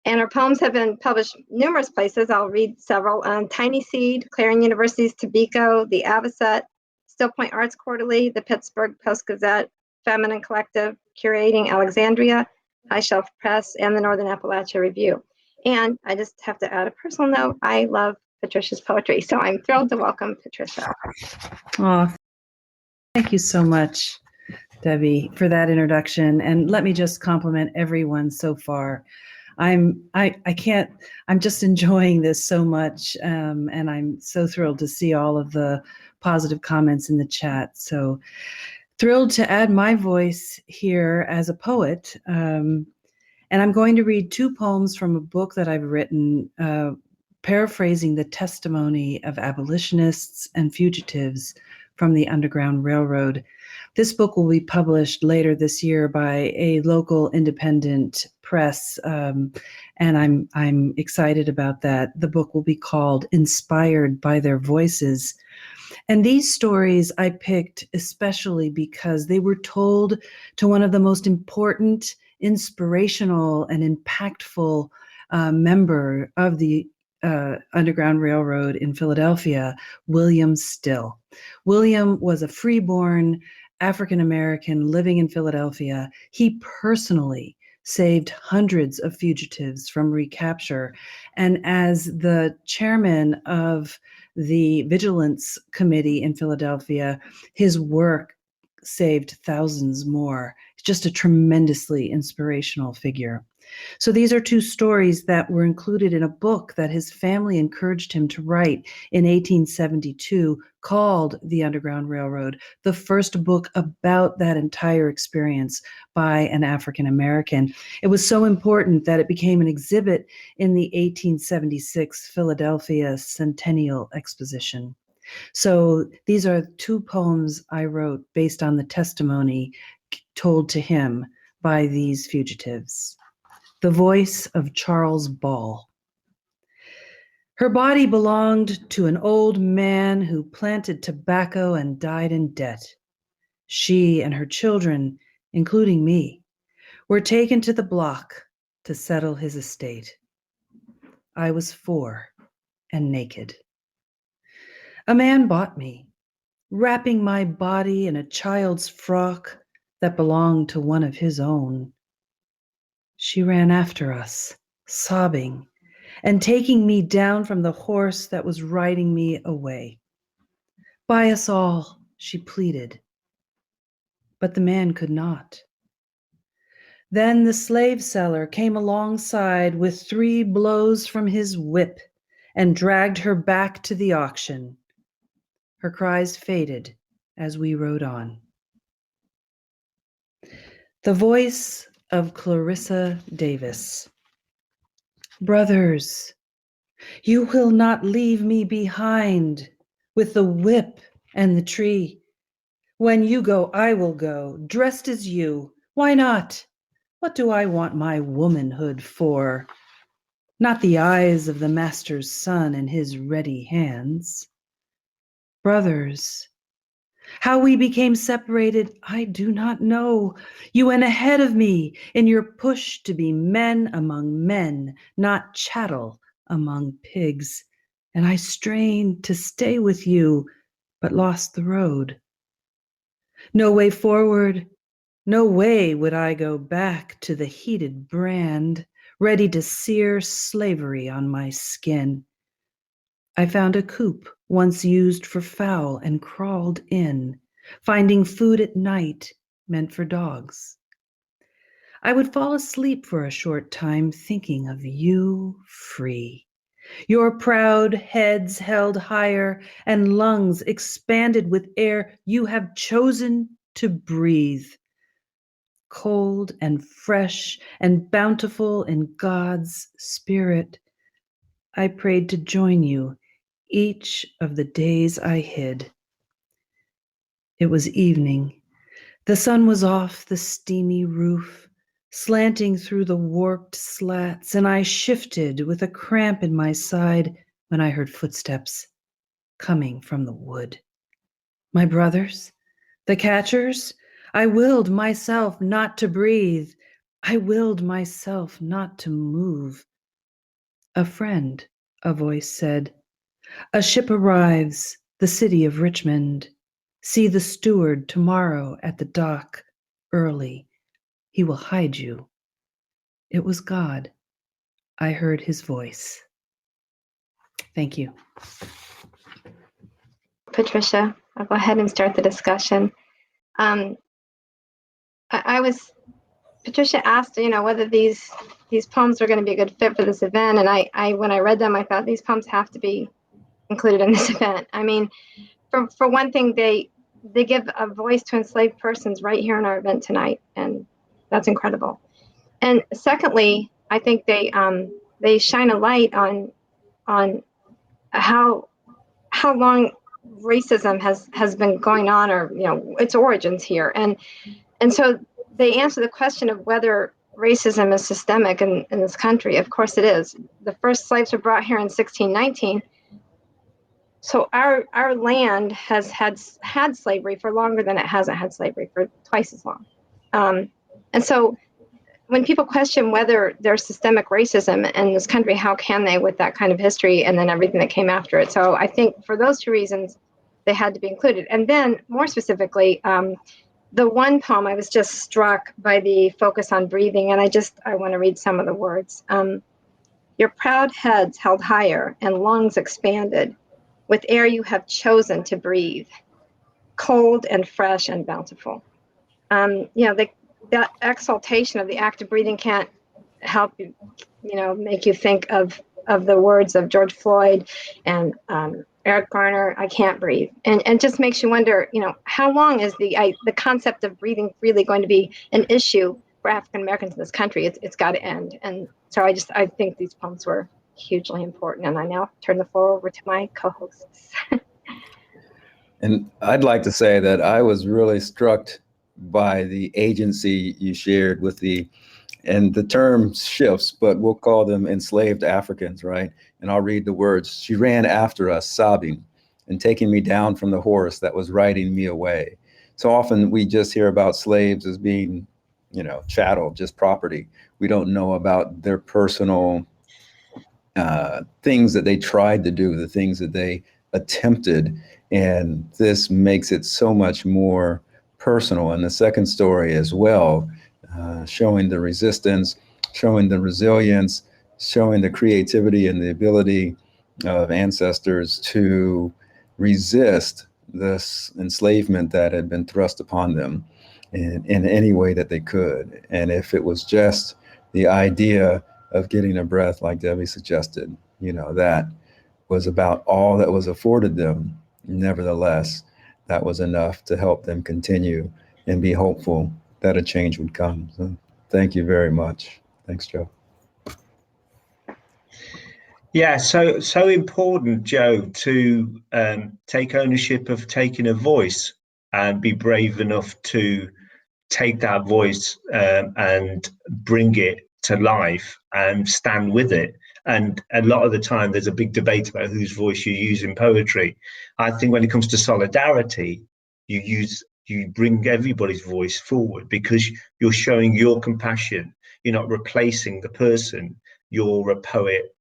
And her poems have been published numerous places. I'll read several. Tiny Seed, Clarion University's Tobacco, the Avocet, Still Point Arts Quarterly, the Pittsburgh Post-Gazette, Feminine Collective, Curating Alexandria, High Shelf Press, and the Northern Appalachia Review. And I just have to add a personal note. I love Patricia's poetry, so I'm thrilled to welcome Patricia. Oh, thank you so much, Debbie, for that introduction. And let me just compliment everyone so far. I'm just enjoying this so much. And I'm so thrilled to see all of the positive comments in the chat. So thrilled to add my voice here as a poet. And I'm going to read 2 poems from a book that I've written, paraphrasing the testimony of abolitionists and fugitives from the Underground Railroad. This book will be published later this year by a local independent press, and I'm excited about that. The book will be called Inspired by Their Voices. And these stories I picked especially because they were told to one of the most important, inspirational, and impactful member of the Underground Railroad in Philadelphia, William Still. William was a freeborn African-American living in Philadelphia. He personally saved hundreds of fugitives from recapture. And as the chairman of the Vigilance Committee in Philadelphia, his work saved thousands more. Just a tremendously inspirational figure. So these are two stories that were included in a book that his family encouraged him to write in 1872 called The Underground Railroad, the first book about that entire experience by an African American. It was so important that it became an exhibit in the 1876 Philadelphia Centennial Exposition. So these are two poems I wrote based on the testimony told to him by these fugitives. The voice of Charles Ball. Her body belonged to an old man who planted tobacco and died in debt. She and her children, including me, were taken to the block to settle his estate. I was 4 and naked. A man bought me, wrapping my body in a child's frock that belonged to one of his own. She ran after us, sobbing, and taking me down from the horse that was riding me away. Buy us all, she pleaded. But the man could not. Then the slave seller came alongside with 3 blows from his whip and dragged her back to the auction. Her cries faded as we rode on. The voice of Clarissa Davis. Brothers, you will not leave me behind with the whip and the tree. When you go, I will go, dressed as you. Why not? What do I want my womanhood for? Not the eyes of the master's son and his ready hands. Brothers, how we became separated, I do not know. You went ahead of me in your push to be men among men, not chattel among pigs. And I strained to stay with you, but lost the road. No way forward, no way would I go back to the heated brand, ready to sear slavery on my skin. I found a coop once used for fowl and crawled in, finding food at night meant for dogs. I would fall asleep for a short time thinking of you free. Your proud heads held higher and lungs expanded with air you have chosen to breathe. Cold and fresh and bountiful in God's spirit, I prayed to join you each of the days I hid. It was evening. The sun was off the steamy roof, slanting through the warped slats, and I shifted with a cramp in my side when I heard footsteps coming from the wood. My brothers, the catchers, I willed myself not to breathe. I willed myself not to move. A friend, a voice said, a ship arrives, the city of Richmond. See the steward tomorrow at the dock, early. He will hide you. It was God. I heard his voice. Thank you. Patricia, I'll go ahead and start the discussion. Patricia asked, whether these poems are going to be a good fit for this event, and I when I read them, I thought these poems have to be included in this event. I mean, for one thing, they give a voice to enslaved persons right here in our event tonight, and that's incredible. And secondly, I think they shine a light on how long racism has been going on, or its origins here, and so they answer the question of whether racism is systemic in this country. Of course it is. The first slaves were brought here in 1619. So our land has had slavery for longer than it hasn't had slavery, for twice as long. And so when people question whether there's systemic racism in this country, how can they with that kind of history and then everything that came after it? So I think for those 2 reasons, they had to be included. And then more specifically, the one poem, I was just struck by the focus on breathing, and I want to read some of the words. Your proud heads held higher and lungs expanded with air you have chosen to breathe. cold and fresh and bountiful. You know, that exaltation of the act of breathing can't help you, you know, make you think of the words of George Floyd and Eric Garner, I can't breathe. And just makes you wonder, you know, how long is the concept of breathing really going to be an issue for African Americans in this country? It's got to end. And so I think these poems were hugely important. And I now turn the floor over to my co-hosts. And I'd like to say that I was really struck by the agency you shared with and the term shifts, but we'll call them enslaved Africans, right? And I'll read the words. She ran after us, sobbing, and taking me down from the horse that was riding me away. So often we just hear about slaves as being, you know, chattel, just property. We don't know about their personal things that they tried to do, the things that they attempted. And this makes it so much more personal. And the second story as well, showing the resistance, showing the resilience, showing the creativity and the ability of ancestors to resist this enslavement that had been thrust upon them in any way that they could. And if it was just the idea of getting a breath, like Debbie suggested, you know, that was about all that was afforded them. Nevertheless, that was enough to help them continue and be hopeful that a change would come. So thank you very much. Thanks, Joe. Yeah, so important, Joe, to take ownership of taking a voice and be brave enough to take that voice and bring it to life and stand with it. And a lot of the time there's a big debate about whose voice you use in poetry. I think when it comes to solidarity, you bring everybody's voice forward because you're showing your compassion. You're not replacing the person. You're a poet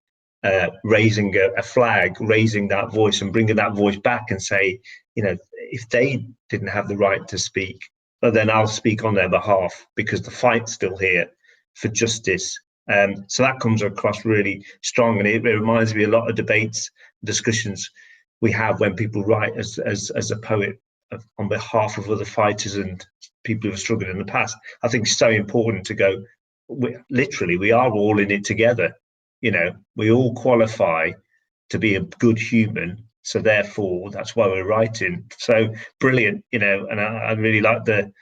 raising a flag, raising that voice and bringing that voice back and say, you know, if they didn't have the right to speak, then I'll speak on their behalf because the fight's still here for justice. So that comes across really strong, and it reminds me a lot of debates, discussions we have when people write as a poet on behalf of other fighters and people who have struggled in the past. I think it's so important to go, we are all in it together. You know, we all qualify to be a good human. So therefore, that's why we're writing. So brilliant, you know, and I really like the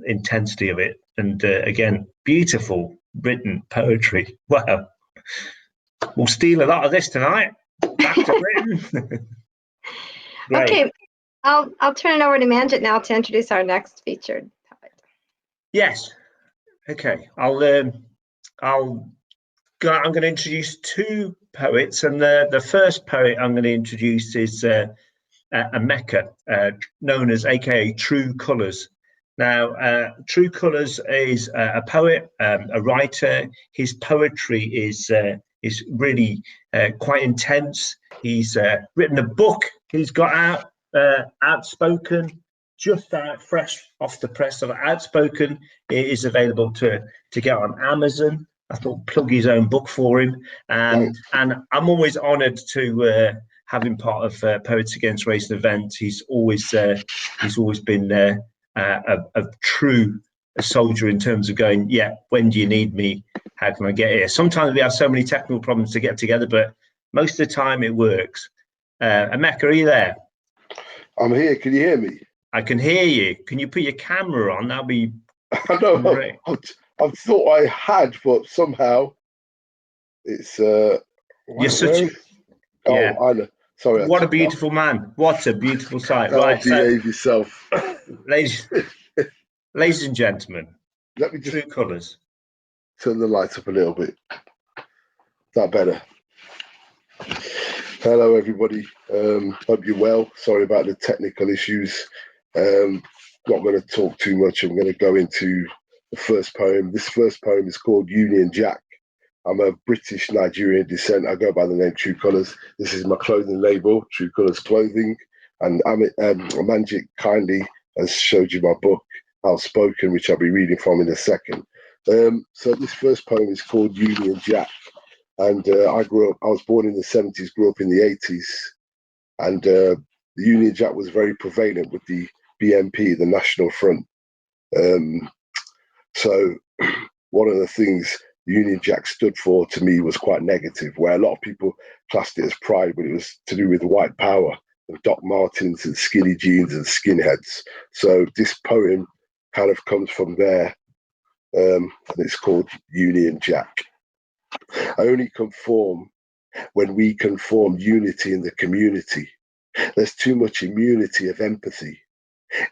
intensity of it. And again, beautiful written poetry. Wow. We'll steal a lot of this tonight. Back to Britain. Okay, I'll turn it over to Manjit now to introduce our next featured poet. Yes. Okay. I'm going to introduce two poets, and the first poet I'm going to introduce is Emeka, known as AKA True Colours. Now, True Colours is a poet, a writer. His poetry is really quite intense. He's written a book. He's got out, Outspoken, just out fresh off the press of Outspoken. It is available to get on Amazon. I thought plug his own book for him, and I'm always honoured to have him part of Poets Against Race event. He's always been a true soldier in terms of going, yeah, when do you need me? How can I get here? Sometimes we have so many technical problems to get together, but most of the time it works. Emeka, are you there? I'm here. Can you hear me? I can hear you. Can you put your camera on? That'll be I know. great. I thought I had, but somehow it's You're such yeah. I know. Sorry. What a beautiful man. What a beautiful sight. Right. Behave yourself. Ladies and gentlemen, let me just True Colours. Turn the lights up a little bit. Is that better? Hello, everybody. Hope you're well. Sorry about the technical issues. Not going to talk too much. I'm going to go into the first poem. This first poem is called Union Jack. I'm of British Nigerian descent. I go by the name True Colours. This is my clothing label, True Colours Clothing. And Manjit kindly has showed you my book, Outspoken, which I'll be reading from in a second. So this first poem is called Union Jack. And I was born in the 70s, grew up in the 80s. And the Union Jack was very prevalent with the BNP, the National Front. So one of the things the Union Jack stood for to me was quite negative, where a lot of people classed it as pride, but it was to do with white power and Doc Martens and skinny jeans and skinheads. So this poem kind of comes from there, and it's called Union Jack. I only conform when we conform unity in the community. There's too much immunity of empathy,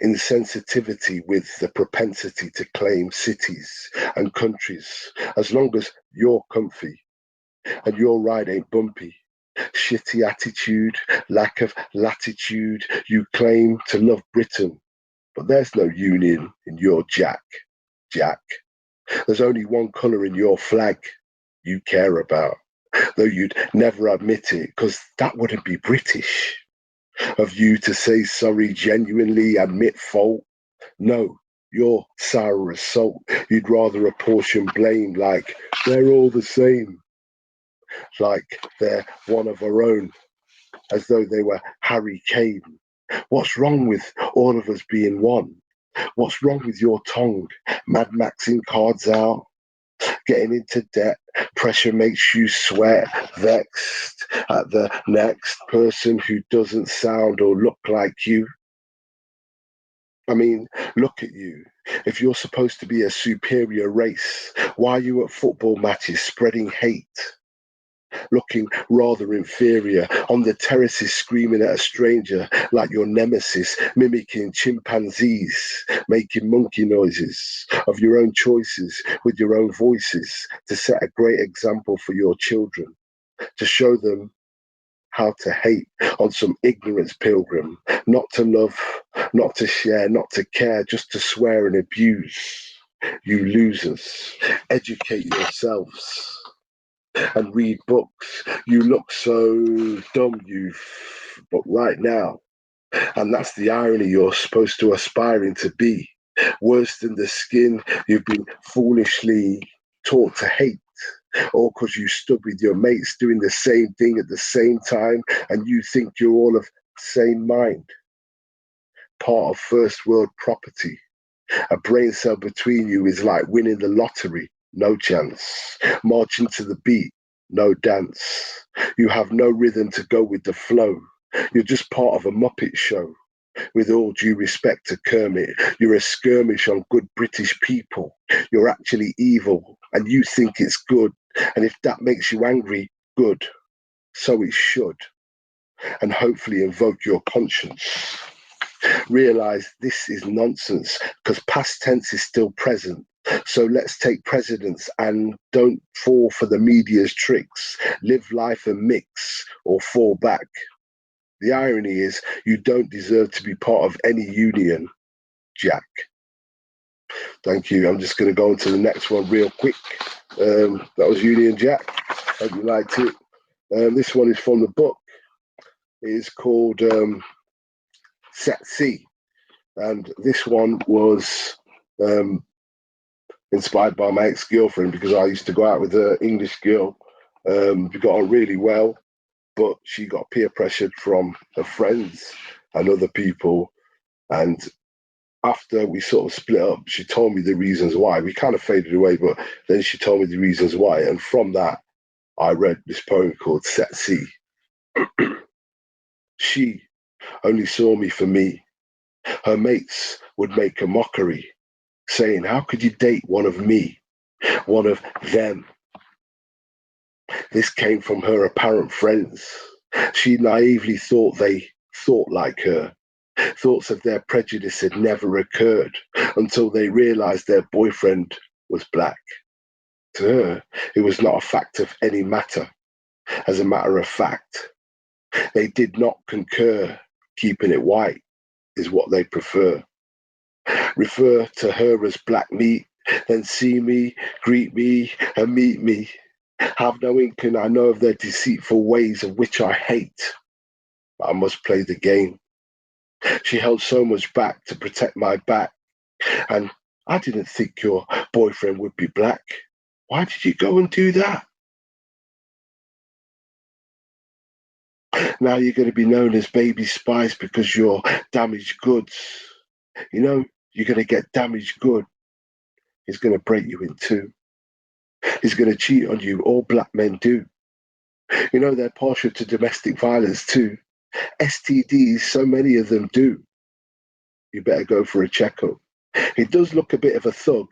insensitivity with the propensity to claim cities and countries. As long as you're comfy and your ride ain't bumpy, shitty attitude, lack of latitude, you claim to love Britain, but there's no union in your Jack. There's only one colour in your flag you care about, though you'd never admit it, because that wouldn't be British of you to say sorry, genuinely admit fault. No, you're sour as salt. You'd rather apportion blame like they're all the same, like they're one of our own, as though they were Harry Kane. What's wrong with all of us being one? What's wrong with your tongue? Mad Maxing cards out, getting into debt, pressure makes you sweat, vexed at the next person who doesn't sound or look like you. I mean, look at you. If you're supposed to be a superior race, why are you at football matches spreading hate? Looking rather inferior, on the terraces screaming at a stranger like your nemesis, mimicking chimpanzees, making monkey noises of your own choices with your own voices to set a great example for your children, to show them how to hate on some ignorance pilgrim, not to love, not to share, not to care, just to swear and abuse. You losers, educate yourselves and read books. You look so dumb, but right now, and that's the irony you're supposed to aspiring to be. Worse than the skin you've been foolishly taught to hate, or because you stood with your mates doing the same thing at the same time and you think you're all of the same mind. Part of first world property. A brain cell between you is like winning the lottery. No chance. Marching to the beat. No dance. You have no rhythm to go with the flow. You're just part of a Muppet show. With all due respect to Kermit, you're a skirmish on good British people. You're actually evil and you think it's good. And if that makes you angry, good. So it should. And hopefully invoke your conscience. Realize this is nonsense because past tense is still present. So let's take precedence and don't fall for the media's tricks. Live life and mix or fall back. The irony is you don't deserve to be part of any union, Jack. Thank you. I'm just going to go on to the next one real quick. That was Union Jack. Hope you liked it. This one is from the book. It is called Set C. And this one was inspired by my ex-girlfriend because I used to go out with an English girl. We got on really well, but she got peer pressured from her friends and other people. And after we sort of split up, she told me the reasons why. We kind of faded away, but then she told me the reasons why. And from that, I read this poem called Set C. She only saw me for me. Her mates would make a mockery, saying, how could you date one of me, one of them? This came from her apparent friends. She naively thought they thought like her. Thoughts of their prejudice had never occurred until they realized their boyfriend was black. To her, it was not a fact of any matter. As a matter of fact, they did not concur. Keeping it white is what they prefer. Refer to her as black meat, then see me, greet me, and meet me. Have no inkling I know of their deceitful ways of which I hate. But I must play the game. She held so much back to protect my back. And I didn't think your boyfriend would be black. Why did you go and do that? Now you're going to be known as Baby Spice because you're damaged goods. You know, you're going to get damaged good. He's going to break you in two. He's going to cheat on you. All black men do. You know, they're partial to domestic violence too. STDs, so many of them do. You better go for a checkup. He does look a bit of a thug.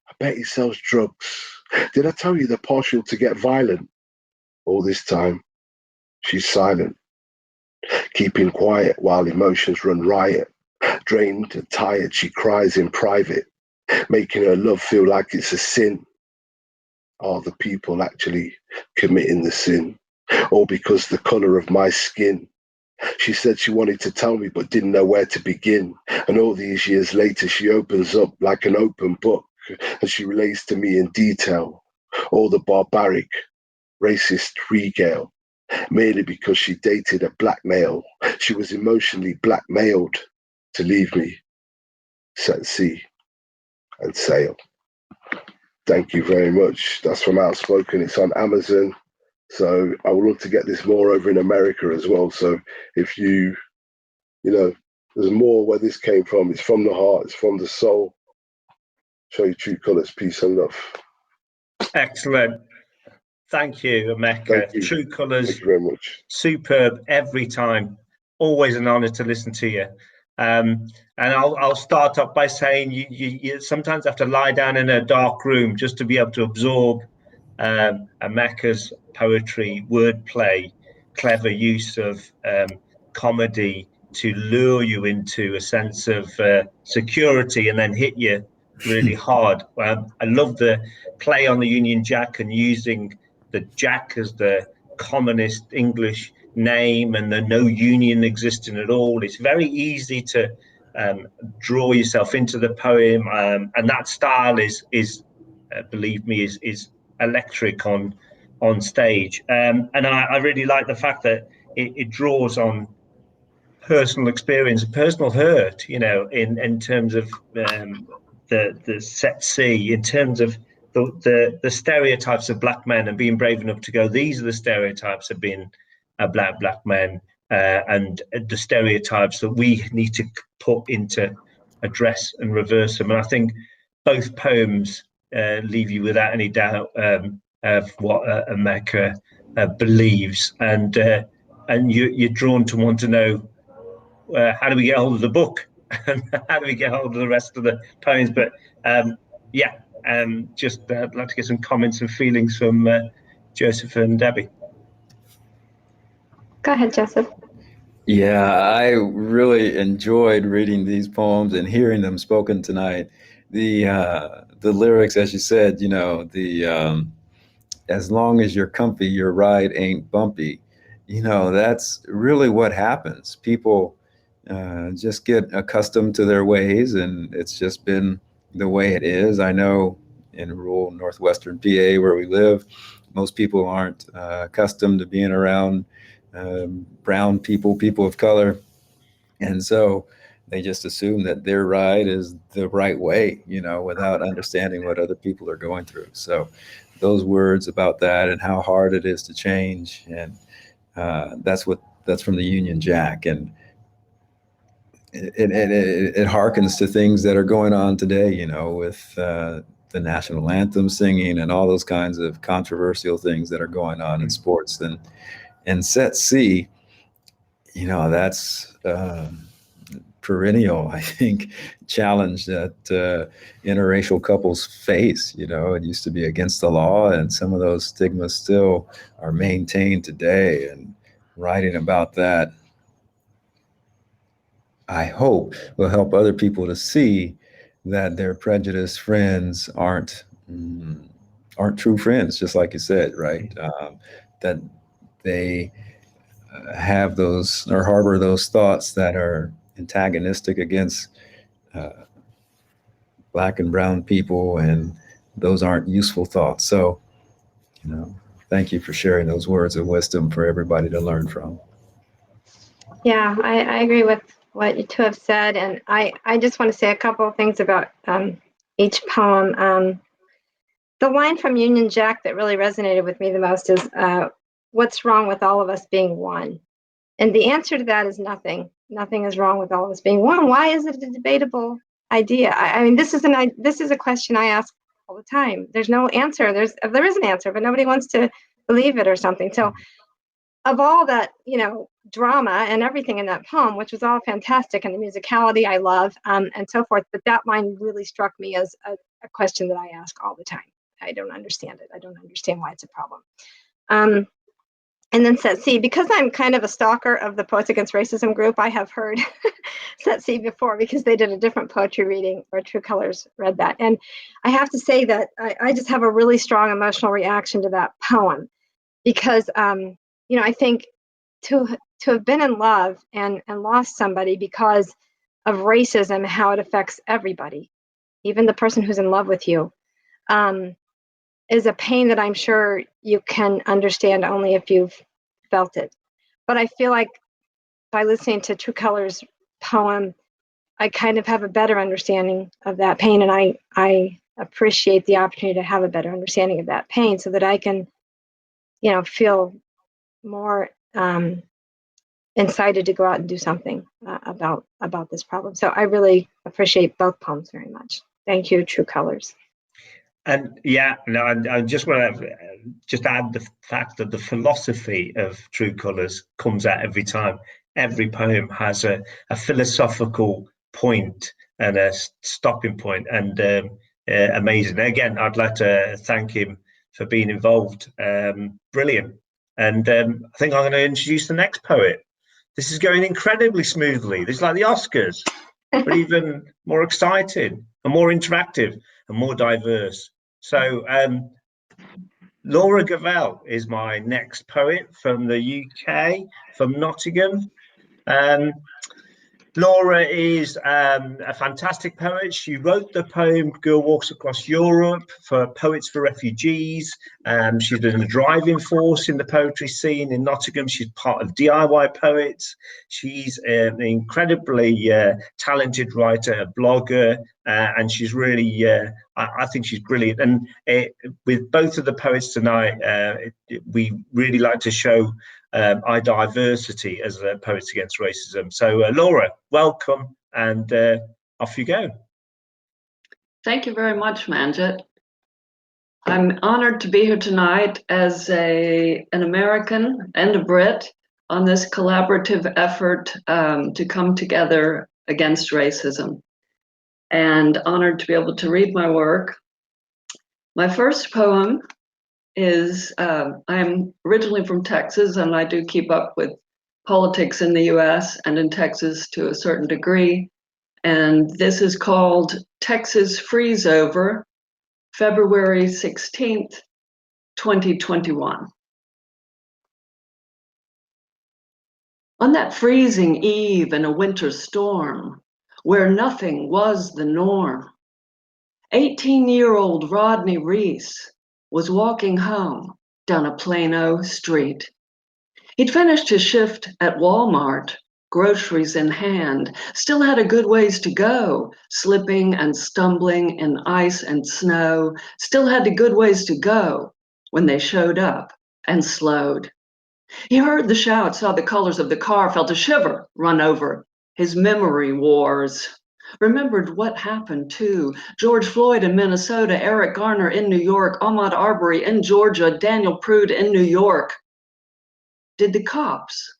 I bet he sells drugs. Did I tell you they're partial to get violent? All this time, she's silent, keeping quiet while emotions run riot. Drained and tired, she cries in private, making her love feel like it's a sin. Are the people actually committing the sin? All because the colour of my skin? She said she wanted to tell me but didn't know where to begin. And all these years later, she opens up like an open book and she relates to me in detail all the barbaric, racist regale. Merely because she dated a black male, she was emotionally blackmailed to leave me, set sea and sail. Thank you very much. That's from Outspoken. It's on Amazon. So I would love to get this more over in America as well. So if you know, there's more where this came from. It's from the heart. It's from the soul. Show your true colours. Peace and love. Excellent. Thank you, Emeka. Thank you. True colours. Thank you very much. Superb every time. Always an honour to listen to you. And I'll start up by saying you sometimes have to lie down in a dark room just to be able to absorb Emeka's poetry, wordplay, clever use of comedy to lure you into a sense of security and then hit you really hard. I love the play on the Union Jack and using the Jack as the commonest English name and the no union existing at all. It's very easy to draw yourself into the poem, and that style is believe me, is electric on stage. And I really like the fact that it draws on personal experience, personal hurt, you know, in terms of the set C, in terms of the stereotypes of black men and being brave enough to go, these are the stereotypes of being a black man, and the stereotypes that we need to put into address and reverse them. And I think both poems leave you without any doubt of what Emeka believes, and you're drawn to want to know how do we get hold of the book and how do we get hold of the rest of the poems. But just I'd like to get some comments and feelings from Joseph and Debbie. Go ahead, Joseph. Yeah, I really enjoyed reading these poems and hearing them spoken tonight. The lyrics, as you said, you know, the as long as you're comfy, your ride ain't bumpy. You know, that's really what happens. People just get accustomed to their ways, and it's just been the way it is. I know in rural northwestern PA where we live, most people aren't accustomed to being around brown people, people of color. And so they just assume that their ride is the right way, you know, without understanding what other people are going through. So those words about that and how hard it is to change. And that's from the Union Jack. And it harkens to things that are going on today, you know, with the national anthem singing and all those kinds of controversial things that are going on in sports. And set C, you know, that's perennial, I think, challenge that interracial couples face. You know, it used to be against the law, and some of those stigmas still are maintained today. And writing about that, I hope, will help other people to see that their prejudiced friends aren't true friends, just like you said, right? That they have those or harbor those thoughts that are antagonistic against Black and brown people, and those aren't useful thoughts. So, you know, thank you for sharing those words of wisdom for everybody to learn from. Yeah, I agree with what you two have said, and I just want to say a couple of things about each poem. The line from Union Jack that really resonated with me the most is, what's wrong with all of us being one? And the answer to that is nothing. Nothing is wrong with all of us being one. Why is it a debatable idea? I mean, this is a question I ask all the time. There's no answer. There is an answer, but nobody wants to believe it or something. So of all that, drama and everything in that poem, which was all fantastic, and the musicality I love, and so forth, but that line really struck me as a question that I ask all the time. I don't understand it. I don't understand why it's a problem. And then Set C, because I'm kind of a stalker of the Poets Against Racism group, I have heard Set C before because they did a different poetry reading where True Colors read that. And I have to say that I just have a really strong emotional reaction to that poem because, I think to have been in love and lost somebody because of racism, how it affects everybody, even the person who's in love with you, is a pain that I'm sure you can understand only if you've felt it. But I feel like by listening to True Colors' poem, I kind of have a better understanding of that pain, and I appreciate the opportunity to have a better understanding of that pain so that I can, feel more incited to go out and do something about this problem. So I really appreciate both poems very much. Thank you, True Colors. And I just want to just add the fact that the philosophy of True Colors comes out every time. Every poem has a philosophical point and a stopping point, and amazing. Again, I'd like to thank him for being involved. Brilliant. And I think I'm going to introduce the next poet. This is going incredibly smoothly. This is like the Oscars, but even more exciting and more interactive and more diverse. So Laura Gavel is my next poet from the UK, from Nottingham. Laura is a fantastic poet. She wrote the poem Girl Walks Across Europe for Poets for Refugees. She's been a driving force in the poetry scene in Nottingham. She's part of DIY Poets. She's an incredibly talented writer, a blogger, and she's really, I think she's brilliant. And with both of the poets tonight, we really like to show our diversity as Poets Against Racism. So Laura, welcome, and off you go. Thank you very much, Manjit. I'm honored to be here tonight as an American and a Brit on this collaborative effort to come together against racism, and honored to be able to read my work. My first poem is, I'm originally from Texas, and I do keep up with politics in the US and in Texas to a certain degree. And this is called Texas Freeze Over, February 16th, 2021. On that freezing eve in a winter storm, where nothing was the norm, 18-year-old Rodney Reese was walking home down a Plano street. He'd finished his shift at Walmart, groceries in hand, still had a good ways to go, slipping and stumbling in ice and snow, still had a good ways to go when they showed up and slowed. He heard the shout, saw the colors of the car, felt a shiver run over his memory wars. Remembered what happened too. George Floyd in Minnesota, Eric Garner in New York, Ahmaud Arbery in Georgia, Daniel Prude in New York. Did the cops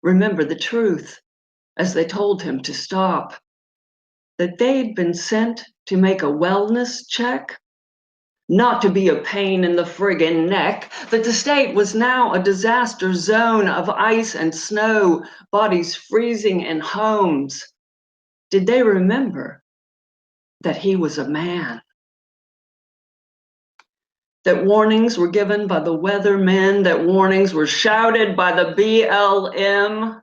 remember the truth as they told him to stop? That they'd been sent to make a wellness check? Not to be a pain in the friggin' neck, that the state was now a disaster zone of ice and snow, bodies freezing in homes. Did they remember that he was a man? That warnings were given by the weathermen, that warnings were shouted by the BLM?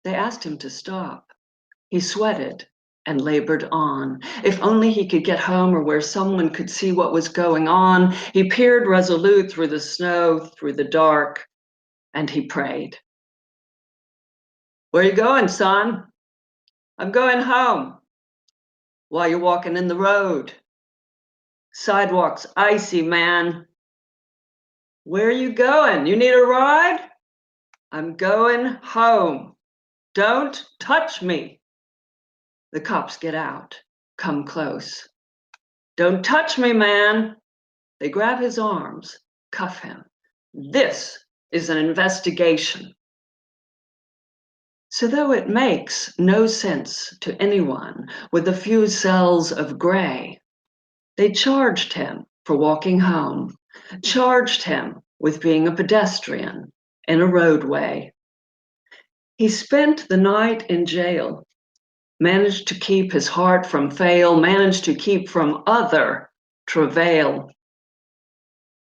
They asked him to stop. He sweated and labored on. If only he could get home or where someone could see what was going on. He peered resolute through the snow, through the dark, and he prayed. Where you going, son? I'm going home. While you're walking in the road. Sidewalks icy, man. Where are you going? You need a ride? I'm going home. Don't touch me. The cops get out, come close. Don't touch me, man. They grab his arms, cuff him. This is an investigation. So though it makes no sense to anyone with a few cells of gray, they charged him for walking home, charged him with being a pedestrian in a roadway. He spent the night in jail, managed to keep his heart from fail, managed to keep from other travail.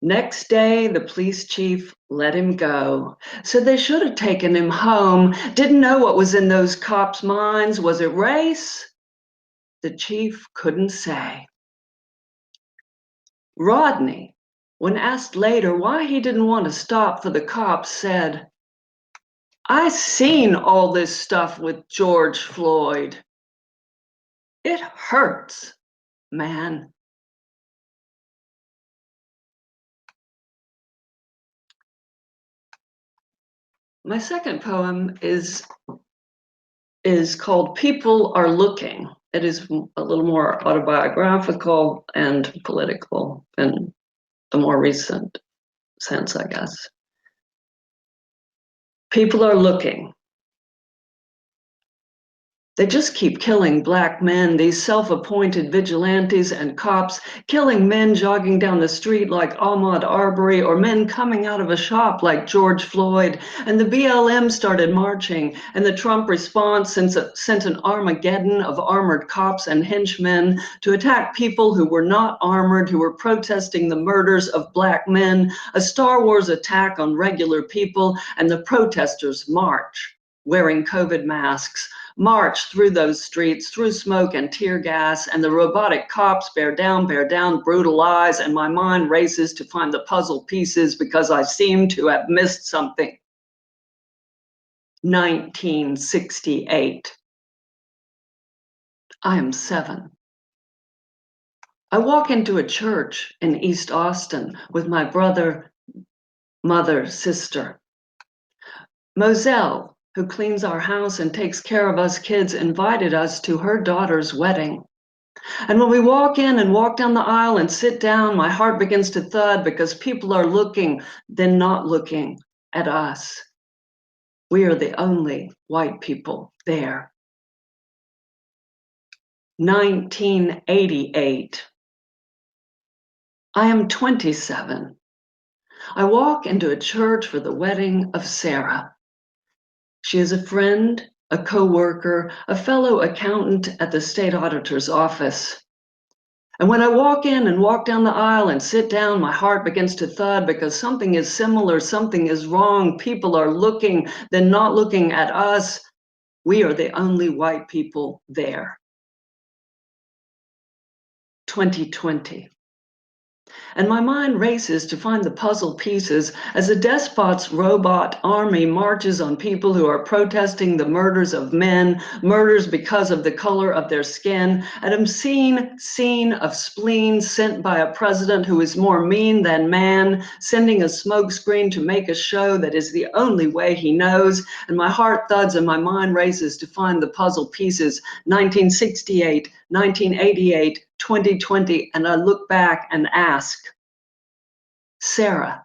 Next day, the police chief let him go. So they should have taken him home. Didn't know what was in those cops' minds. Was it race? The chief couldn't say. Rodney, when asked later why he didn't want to stop for the cops, said, "I seen all this stuff with George Floyd. It hurts, man." My second poem is called People Are Looking. It is a little more autobiographical and political in the more recent sense, I guess. People are looking. They just keep killing Black men, these self-appointed vigilantes and cops, killing men jogging down the street like Ahmaud Arbery, or men coming out of a shop like George Floyd. And the BLM started marching, and the Trump response sent an Armageddon of armored cops and henchmen to attack people who were not armored, who were protesting the murders of Black men, a Star Wars attack on regular people, and the protesters march, wearing COVID masks, march through those streets, through smoke and tear gas, and the robotic cops bear down, brutalize, and my mind races to find the puzzle pieces because I seem to have missed something. 1968. I am 7. I walk into a church in East Austin with my brother, mother, sister. Moselle, who cleans our house and takes care of us kids, invited us to her daughter's wedding. And when we walk in and walk down the aisle and sit down, my heart begins to thud because people are looking, then not looking at us. We are the only white people there. 1988. I am 27. I walk into a church for the wedding of Sarah. She is a friend, a co-worker, a fellow accountant at the state auditor's office. And when I walk in and walk down the aisle and sit down, my heart begins to thud because something is similar, something is wrong. People are looking, then not looking at us. We are the only white people there. 2020. And my mind races to find the puzzle pieces as a despot's robot army marches on people who are protesting the murders of men, murders because of the color of their skin, an obscene scene of spleen sent by a president who is more mean than man, sending a smokescreen to make a show that is the only way he knows. And my heart thuds and my mind races to find the puzzle pieces. 1968, 1988, 2020, and I look back and ask, Sarah,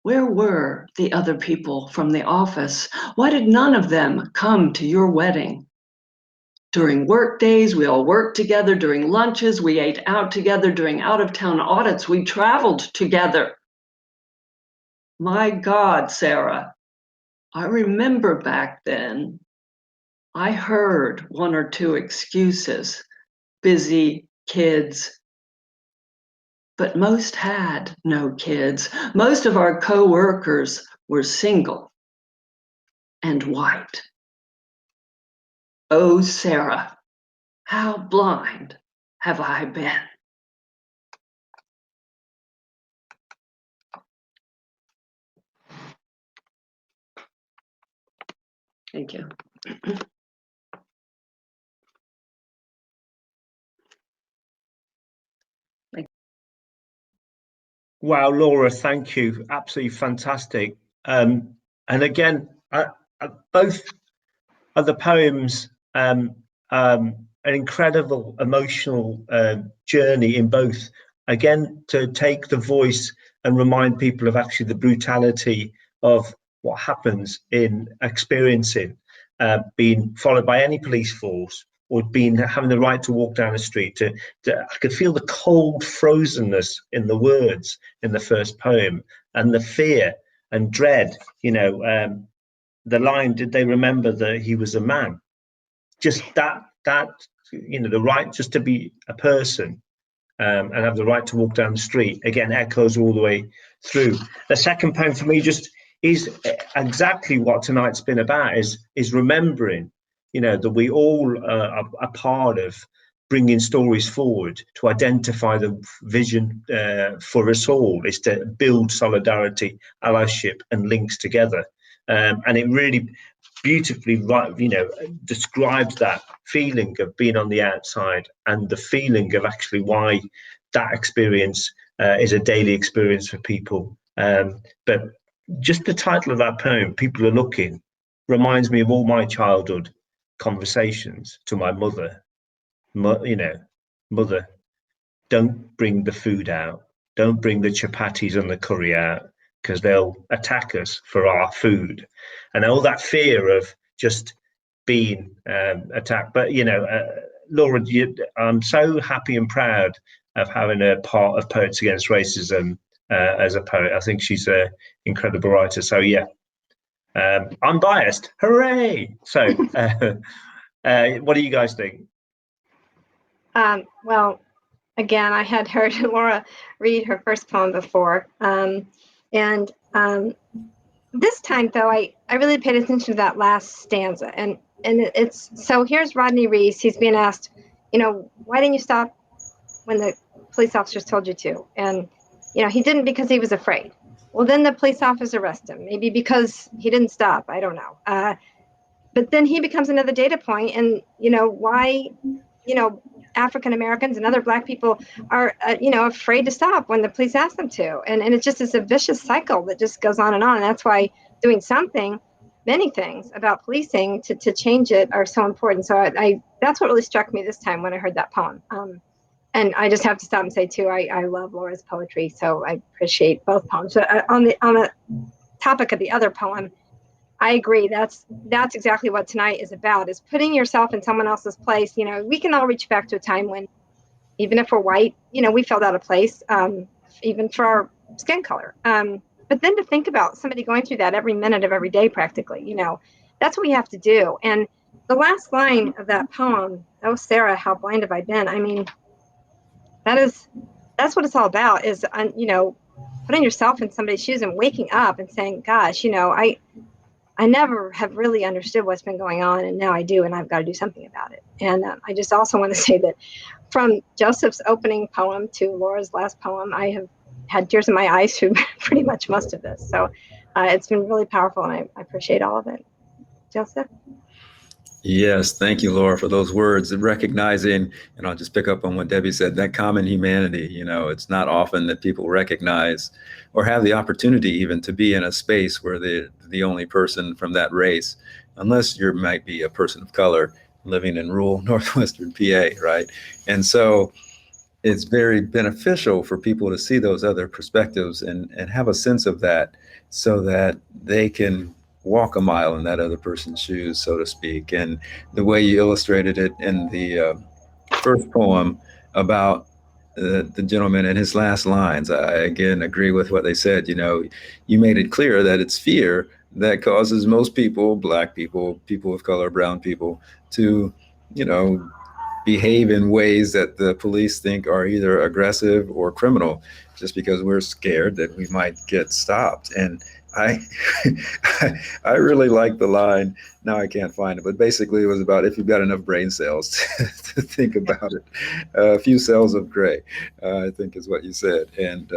where were the other people from the office? Why did none of them come to your wedding? During work days, we all worked together. During lunches, we ate out together. During out-of-town audits, we traveled together. My God, Sarah, I remember back then, I heard 1 or 2 excuses, busy, kids, but most had no kids. Most of our co-workers were single and white. Oh, Sarah, how blind have I been? Thank you. Wow, Laura, thank you. Absolutely fantastic. And again, both of the poems, an incredible emotional journey in both. Again, to take the voice and remind people of actually the brutality of what happens in experiencing being followed by any police force, or having the right to walk down the street. I could feel the cold frozenness in the words in the first poem, and the fear and dread. The line, "Did they remember that he was a man?" Just that the right just to be a person, and have the right to walk down the street, again echoes all the way through. The second poem for me just is exactly what tonight's been about, is remembering, that we all are a part of bringing stories forward to identify the vision for us all, is to build solidarity, allyship, and links together. And it really beautifully, describes that feeling of being on the outside, and the feeling of actually why that experience is a daily experience for people. But just the title of that poem, "People Are Looking," reminds me of all my childhood conversations to my mother. Mother, don't bring the food out. Don't bring the chapatis and the curry out, because they'll attack us for our food. And all that fear of just being attacked. But, Laura, I'm so happy and proud of having a part of Poets Against Racism as a poet. I think she's an incredible writer. So, yeah, I'm biased. Hooray! So, what do you guys think? Well, again, I had heard Laura read her first poem before. This time, though, I really paid attention to that last stanza. And it's, so here's Rodney Reese. He's being asked, why didn't you stop when the police officers told you to? And, he didn't because he was afraid. Well, then the police officers arrest him, maybe because he didn't stop. I don't know. But then he becomes another data point. And, why, African Americans and other Black people are, afraid to stop when the police ask them to. And it just is a vicious cycle that just goes on. And that's why doing something, many things about policing to change it are so important. So that's what really struck me this time when I heard that poem. And I just have to stop and say, too, I love Laura's poetry, so I appreciate both poems. So on the topic of the other poem, I agree. That's exactly what tonight is about, is putting yourself in someone else's place. We can all reach back to a time when, even if we're white, we felt out of place, even for our skin color. But then to think about somebody going through that every minute of every day, practically, that's what we have to do. And the last line of that poem, "Oh, Sarah, how blind have I been?" I mean, that's what it's all about, is, putting yourself in somebody's shoes and waking up and saying, gosh, I never have really understood what's been going on, and now I do, and I've got to do something about it. And I just also want to say that from Joseph's opening poem to Laura's last poem, I have had tears in my eyes through pretty much most of this. So it's been really powerful, and I appreciate all of it. Joseph? Yes, thank you, Laura, for those words, and recognizing, and I'll just pick up on what Debbie said, that common humanity. It's not often that people recognize or have the opportunity even to be in a space where they're the only person from that race, unless you might be a person of color living in rural northwestern PA, right? And so it's very beneficial for people to see those other perspectives and have a sense of that, so that they can walk a mile in that other person's shoes, so to speak. And the way you illustrated it in the first poem about the gentleman and his last lines, I again agree with what they said. You made it clear that it's fear that causes most people, Black people, people of color, brown people, to, behave in ways that the police think are either aggressive or criminal, just because we're scared that we might get stopped. And I really like the line. Now I can't find it, but basically it was about, if you've got enough brain cells to think about it, a few cells of gray, I think is what you said. And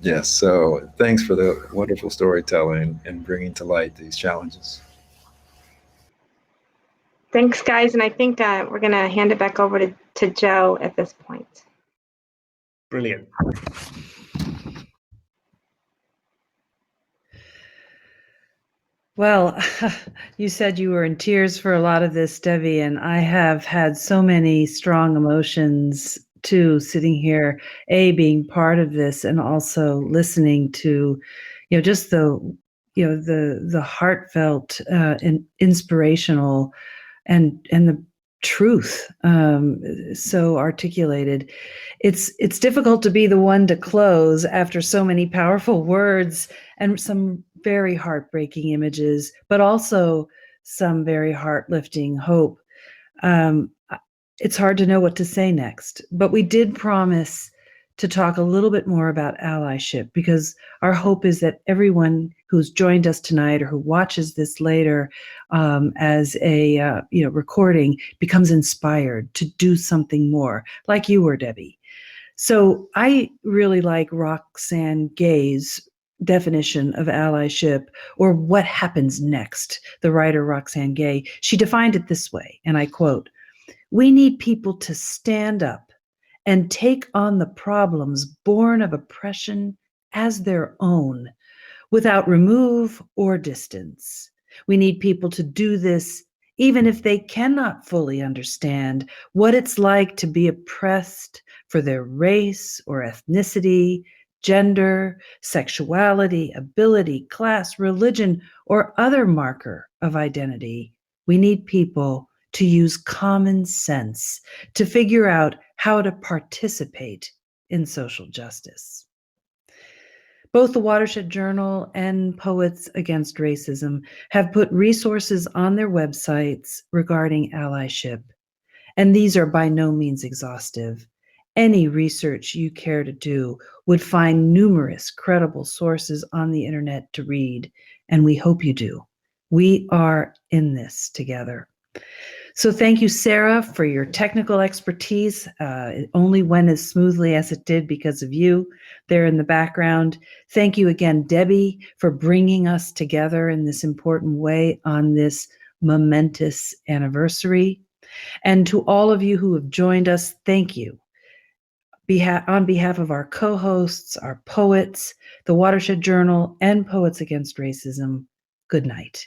yes, so thanks for the wonderful storytelling and bringing to light these challenges. Thanks, guys. And I think we're going to hand it back over to Joe at this point. Brilliant. Well, you said you were in tears for a lot of this, Debbie, and I have had so many strong emotions too, sitting here, being part of this and also listening to, just the heartfelt and inspirational and the truth so articulated. It's difficult to be the one to close after so many powerful words and some very heartbreaking images, but also some very heart-lifting hope. It's hard to know what to say next, but we did promise to talk a little bit more about allyship, because our hope is that everyone who's joined us tonight or who watches this later as a recording becomes inspired to do something more, like you were, Debbie. So I really like Roxane Gay's definition of allyship, or what happens next. The writer Roxane Gay, she defined it this way, and I quote, "We need people to stand up and take on the problems born of oppression as their own, without remove or distance. We need people to do this even if they cannot fully understand what it's like to be oppressed for their race or ethnicity, gender, sexuality, ability, class, religion, or other marker of identity. We need people to use common sense to figure out how to participate in social justice." Both the Watershed Journal and Poets Against Racism have put resources on their websites regarding allyship, and these are by no means exhaustive. Any research you care to do would find numerous credible sources on the internet to read, and we hope you do. We are in this together. So thank you, Sarah, for your technical expertise. It only went as smoothly as it did because of you there in the background. Thank you again, Debbie, for bringing us together in this important way on this momentous anniversary. And to all of you who have joined us, thank you. On behalf of our co-hosts, our poets, the Watershed Journal, and Poets Against Racism, good night.